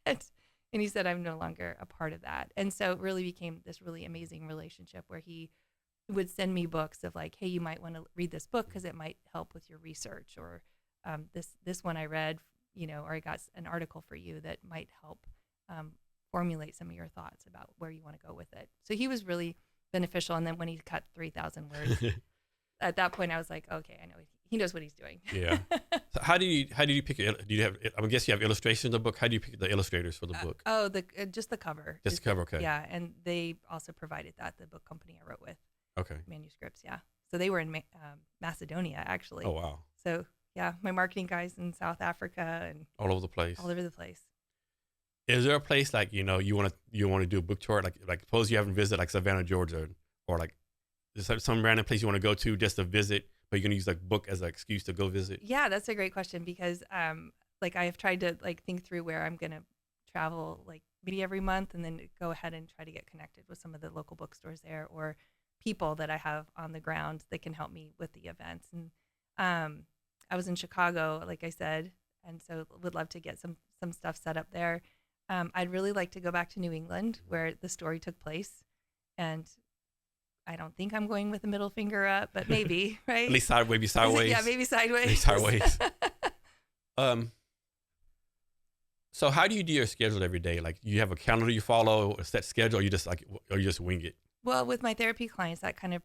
it? And he said, I'm no longer a part of that. And so it really became this really amazing relationship where he would send me books of like, hey, you might want to read this book because it might help with your research, or this one I read, or I got an article for you that might help formulate some of your thoughts about where you want to go with it. So he was really beneficial. And then when he cut 3,000 words, at that point I was like, okay, I know he knows what he's doing. Yeah. So how do you pick it? Do you have? I guess you have illustrations in the book. How do you pick the illustrators for the book? Just the cover. Just the cover, okay. Yeah, and they also provided the book company I wrote with. Okay. Manuscripts, yeah. So they were in Macedonia, actually. Oh, wow. So yeah, my marketing guys in South Africa and all over the place. All over the place. Is there a place like you want to do a book tour, like suppose you haven't visited like Savannah, Georgia, or like just some random place you want to go to just to visit, but you're gonna use like book as an excuse to go visit? Yeah, that's a great question because like I have tried to like think through where I'm gonna travel like maybe every month, and then go ahead and try to get connected with some of the local bookstores there or people that I have on the ground that can help me with the events. And I was in Chicago, like I said, and so would love to get some stuff set up there. I'd really like to go back to New England where the story took place, and I don't think I'm going with the middle finger up, but maybe, right? At least maybe sideways. Yeah, maybe sideways. Maybe sideways. So how do you do your schedule every day? Like, you have a calendar you follow, a set schedule, or you just wing it? Well, with my therapy clients, that kind of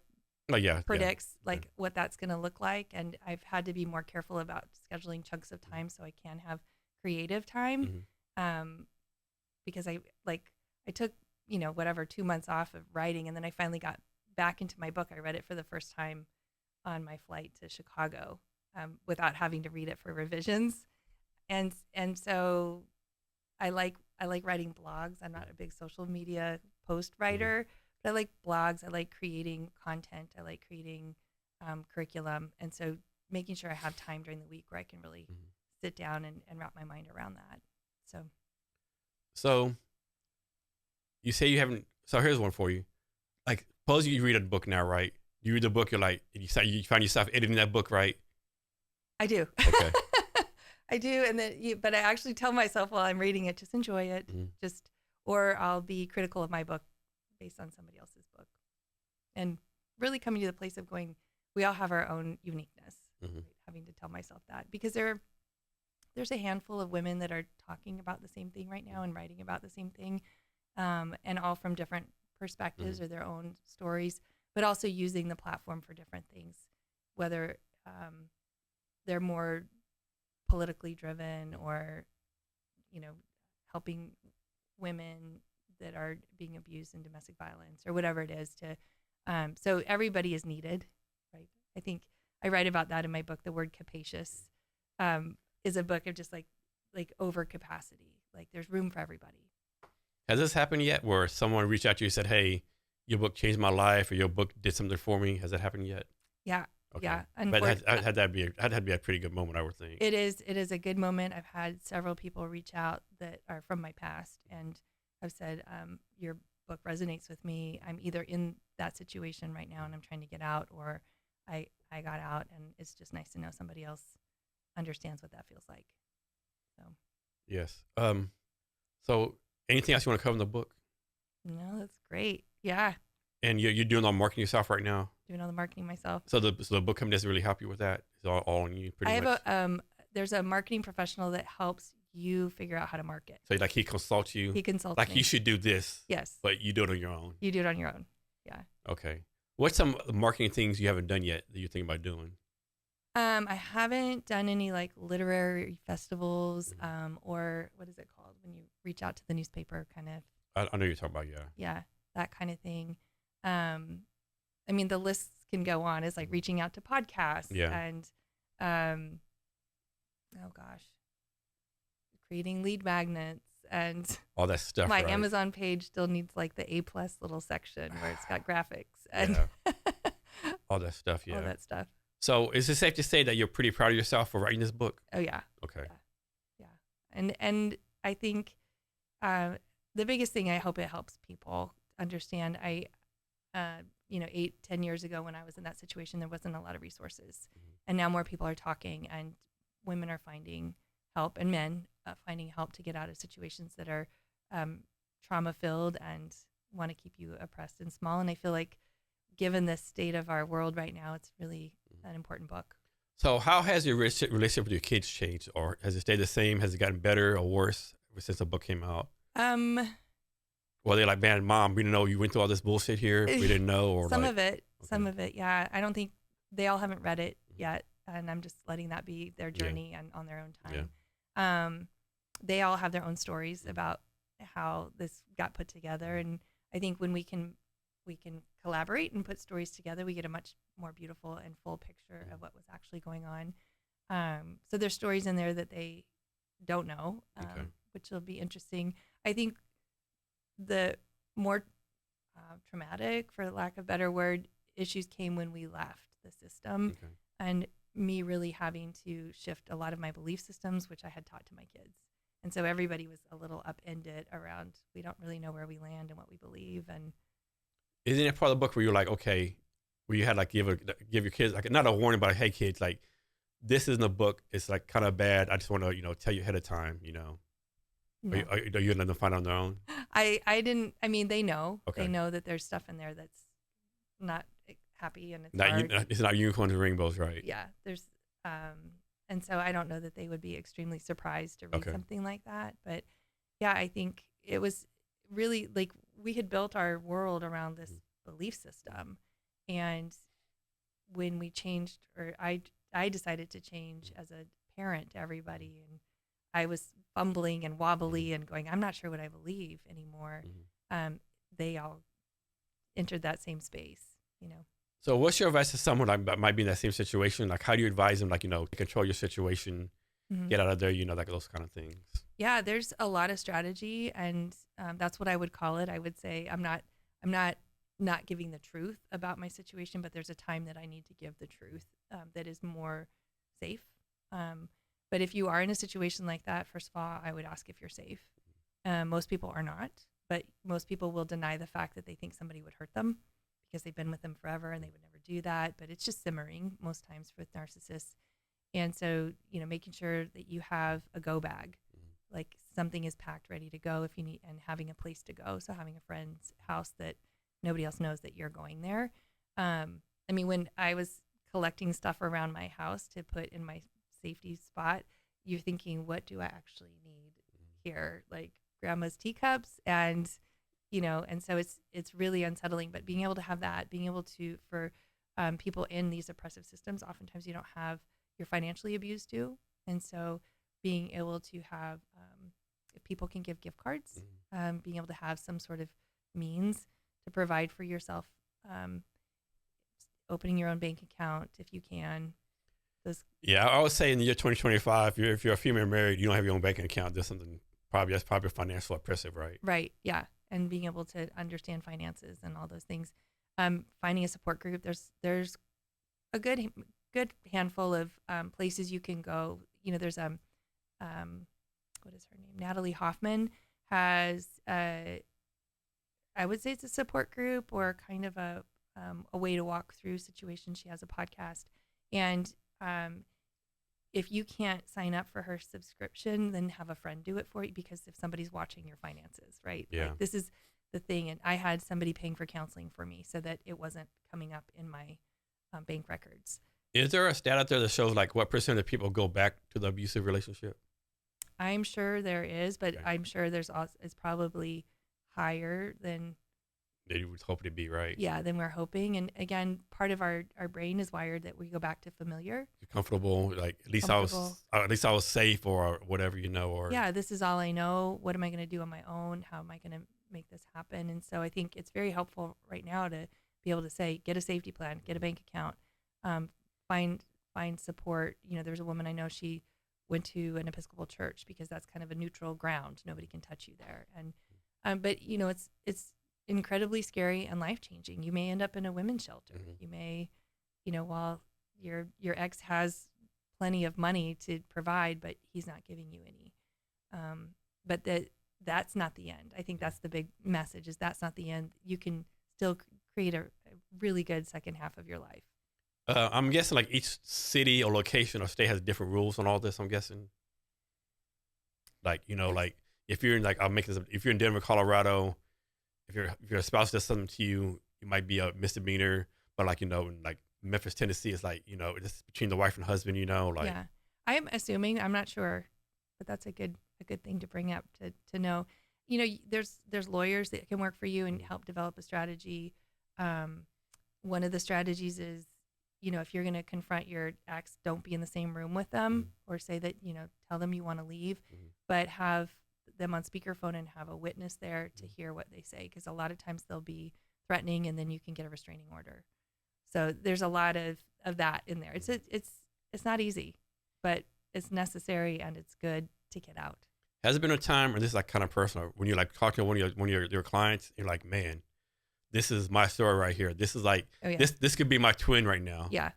predicts what that's going to look like, and I've had to be more careful about scheduling chunks of time so I can have creative time. Because I took 2 months off of writing, and then I finally got back into my book. I read it for the first time on my flight to Chicago without having to read it for revisions, and so I like writing blogs. I'm not a big social media post writer, but I like blogs. I like creating content. I like creating curriculum, and so making sure I have time during the week where I can really sit down and wrap my mind around that. So you say you haven't. So here's one for you. Like, suppose you read a book now, right? You read the book, you're like, you find yourself editing that book, right? I do. Okay. I do, and then but I actually tell myself while I'm reading it, just enjoy it, or I'll be critical of my book based on somebody else's book, and really coming to the place of going, we all have our own uniqueness. Right? Having to tell myself that, because there's a handful of women that are talking about the same thing right now and writing about the same thing, and all from different perspectives or their own stories, but also using the platform for different things, whether they're more politically driven or, helping women that are being abused in domestic violence or whatever it is so everybody is needed, right? I think I write about that in my book. The word capacious is a book of just like over capacity. Like, there's room for everybody. Has this happened yet where someone reached out to you and said, hey, your book changed my life, or your book did something for me? Has that happened yet? Yeah. Okay. Yeah. But had to be a pretty good moment, I would think. It is a good moment. I've had several people reach out that are from my past and have said, your book resonates with me. I'm either in that situation right now and I'm trying to get out, or I got out, and it's just nice to know somebody else understands what that feels like. So. Yes. So anything else you want to cover in the book? No, that's great. Yeah. And you're doing all the marketing yourself right now? Doing all the marketing myself. So the book company doesn't really help you with that? It's all on you pretty much? There's a marketing professional that helps you figure out how to market. So he consults you? He consults like me. You should do this. Yes. But you do it on your own. You do it on your own. Yeah. Okay. What's some marketing things you haven't done yet that you're thinking about doing? I haven't done any like literary festivals, or what is it called when you reach out to the newspaper, kind of. I know you're talking about, yeah. Yeah, that kind of thing. I mean, the lists can go on. It's like reaching out to podcasts and, oh gosh, creating lead magnets and all that stuff. My right? Amazon page still needs like the A+ little section where it's got graphics and all that stuff. Yeah, all that stuff. So is it safe to say that you're pretty proud of yourself for writing this book? Oh yeah. Okay. Yeah. And I think the biggest thing, I hope it helps people understand. 8-10 years ago when I was in that situation, there wasn't a lot of resources, and now more people are talking, and women are finding help, and men finding help to get out of situations that are trauma filled and want to keep you oppressed and small. And I feel like given the state of our world right now, it's really an important book. So how has your relationship with your kids changed, or has it stayed the same? Has it gotten better or worse since the book came out? Well, they're like, man, Mom, we didn't know you went through all this bullshit here. We didn't know, or some like, of it, okay. some of it, yeah. I don't think they all haven't read it yet, and I'm just letting that be their journey and on their own time. Yeah. They all have their own stories about how this got put together, and I think when we can collaborate and put stories together, we get a much more beautiful and full picture of what was actually going on. So there's stories in there that they don't know, which will be interesting. I think the more traumatic, for lack of a better word, issues came when we left the system, and me really having to shift a lot of my belief systems, which I had taught to my kids. And so everybody was a little upended around, we don't really know where we land and what we believe. And isn't it part of the book where you're like, okay, where you had like give your kids like not a warning, but like, hey kids, like this isn't a book. It's like kind of bad. I just want to tell you ahead of time. No. Are you letting them find on their own? I didn't. I mean, they know. Okay. They know that there's stuff in there that's not happy and it's not hard. It's not unicorns and rainbows, right? Yeah. There's and so I don't know that they would be extremely surprised to read something like that. But yeah, I think it was really like we had built our world around this belief system, and when we changed, or I decided to change as a parent to everybody, and I was fumbling and wobbly and going, I'm not sure what I believe anymore. They all entered that same space, So what's your advice to someone that might be in that same situation? Like, how do you advise them, like, control your situation, get out of there, like those kind of things? Yeah, there's a lot of strategy, and that's what I would call it. I would say I'm not giving the truth about my situation, but there's a time that I need to give the truth that is more safe. But if you are in a situation like that, first of all, I would ask if you're safe. Most people are not, but most people will deny the fact that they think somebody would hurt them because they've been with them forever and they would never do that. But it's just simmering most times with narcissists. And so, making sure that you have a go bag, like something is packed, ready to go if you need, and having a place to go. So having a friend's house that nobody else knows that you're going there. When I was collecting stuff around my house to put in my safety spot, you're thinking, what do I actually need here? Like grandma's teacups and so it's really unsettling. But being able to have that, being able to, for people in these oppressive systems, oftentimes you don't have, you're financially abused too. And so being able to have, if people can give gift cards, being able to have some sort of means to provide for yourself, opening your own bank account if you can. Yeah, I would say in the year 2025, if you're a female married, you don't have your own banking account. That's probably financial oppressive, right? Right. Yeah, and being able to understand finances and all those things. Finding a support group. There's a good handful of places you can go. There's what is her name? Natalie Hoffman has I would say it's a support group or kind of a way to walk through situations. She has a podcast, and if you can't sign up for her subscription, then have a friend do it for you, because if somebody's watching your finances, right? Yeah. Like, this is the thing. And I had somebody paying for counseling for me so that it wasn't coming up in my bank records. Is there a stat out there that shows like what percent of people go back to the abusive relationship? I'm sure there is, but Okay. I'm sure it's probably higher than They would hope to be, right? Yeah, than we're hoping. And again, part of our brain is wired that we go back to familiar. You're comfortable, like at least I was safe, or whatever, or yeah, this is all I know. What am I going to do on my own? How am I going to make this happen? And so I think it's very helpful right now to be able to say, get a safety plan, get a bank account, find support. There's a woman I know, she went to an Episcopal church because that's kind of a neutral ground. Nobody can touch you there. And but it's incredibly scary and life-changing. You may end up in a women's shelter. You may, while your ex has plenty of money to provide, but he's not giving you any. But that's not the end. I think that's the big message, is that's not the end. You can still create a really good second half of your life. I'm guessing like each city or location or state has different rules on all this, I'm guessing. Like, like if you're in, like, if you're in Denver, Colorado, if your spouse does something to you it might be a misdemeanor, but like, in like Memphis, Tennessee, it's like, it's between the wife and husband, like. Yeah. I'm assuming, I'm not sure, but that's a good thing to bring up to know. There's lawyers that can work for you and help develop a strategy. One of the strategies is, if you're going to confront your ex, don't be in the same room with them, or say that, tell them you want to leave, but have them on speakerphone and have a witness there to hear what they say. Because a lot of times they'll be threatening, and then you can get a restraining order. So there's a lot of that in there. It's not easy, but it's necessary, and it's good to get out. Has it been a time, and this is like kind of personal, when you're like talking to one of your clients, you're like, man, this is my story right here. This is like, this could be my twin right now. Yeah.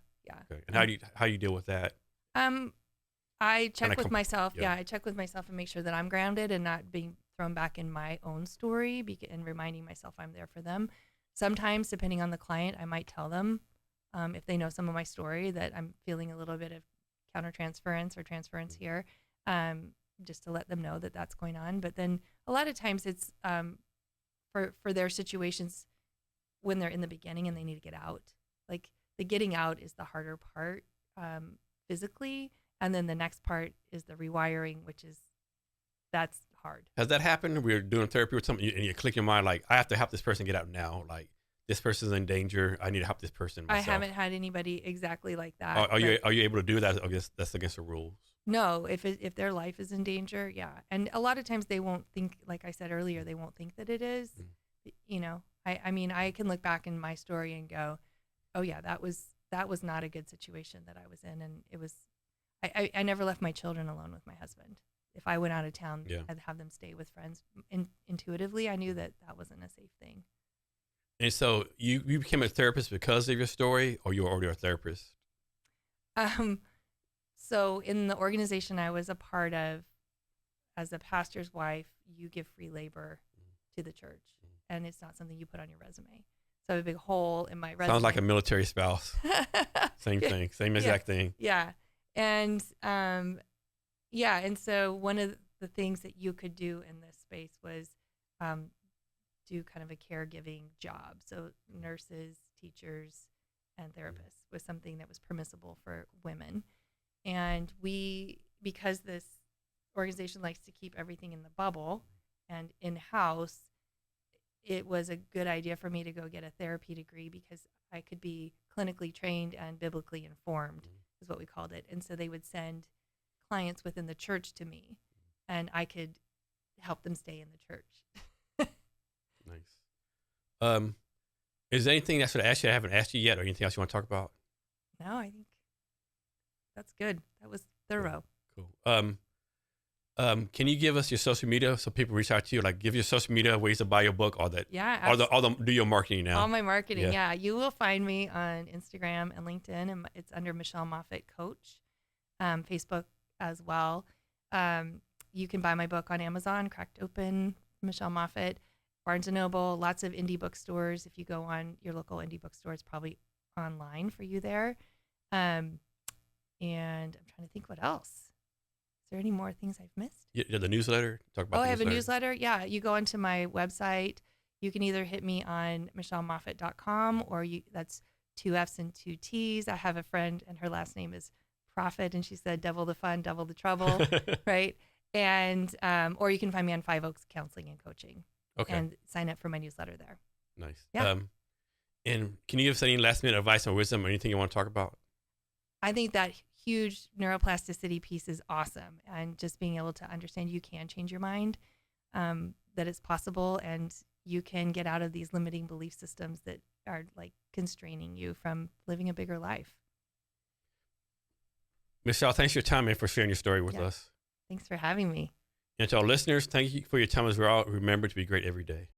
Okay. And how do you deal with that? I check with myself. Yeah, I check with myself and make sure that I'm grounded and not being thrown back in my own story, and reminding myself I'm there for them. Sometimes, depending on the client, I might tell them, if they know some of my story, that I'm feeling a little bit of countertransference or transference here, just to let them know that that's going on. But then a lot of times it's for their situations when they're in the beginning and they need to get out. Like, the getting out is the harder part physically, and then the next part is the rewiring, that's hard. Has that happened? We're doing therapy with something, and you click your mind like, I have to help this person get out now. Like, this person's in danger. I need to help this person myself. I haven't had anybody exactly like that. Are you able to do that? I guess that's against the rules. No, if their life is in danger, yeah. And a lot of times they won't think, like I said earlier, they won't think that it is. I mean, I can look back in my story and go, oh yeah, that was not a good situation that I was in, and it was. I never left my children alone with my husband. If I went out of town, I'd have them stay with friends. Intuitively, I knew that wasn't a safe thing. And so you became a therapist because of your story, or you were already a therapist? So in the organization I was a part of, as a pastor's wife, you give free labor to the church, and it's not something you put on your resume. So I have a big hole in my resume. Sounds like a military spouse. Same thing, same exact thing. Yeah. And and so one of the things that you could do in this space was do kind of a caregiving job. So nurses, teachers, and therapists was something that was permissible for women. And because this organization likes to keep everything in the bubble and in-house, it was a good idea for me to go get a therapy degree, because I could be clinically trained and biblically informed, is what we called it. And so they would send clients within the church to me, and I could help them stay in the church. Nice. Is there anything else I haven't asked you yet, or anything else you want to talk about? No, I think that's good. That was thorough. Cool. Can you give us your social media so people reach out to you? Like, give your social media, ways to buy your book, all that. Yeah. Do your marketing now. All my marketing. Yeah. You will find me on Instagram and LinkedIn, and it's under Michelle Moffitt Coach. Facebook as well. You can buy my book on Amazon, Cracked Open, Michelle Moffitt, Barnes & Noble, lots of indie bookstores. If you go on your local indie bookstore, it's probably online for you there. And I'm trying to think what else. Is there any more things I've missed? Yeah, the newsletter? Talk about I have a newsletter. Yeah, you go onto my website. You can either hit me on michellemoffitt.com, or that's 2 F's and 2 T's. I have a friend, and her last name is Profit, and she said, double the fun, double the trouble, right? And or you can find me on 5 Oaks Counseling and Coaching. Okay. And sign up for my newsletter there. Nice. Yeah. And can you give us any last minute advice or wisdom or anything you want to talk about? I think that huge neuroplasticity piece is awesome, and just being able to understand you can change your mind, that it's possible, and you can get out of these limiting belief systems that are like constraining you from living a bigger life. Michelle, thanks for your time and for sharing your story with us. Thanks for having me. And to our listeners, thank you for your time as well. Remember to be great every day.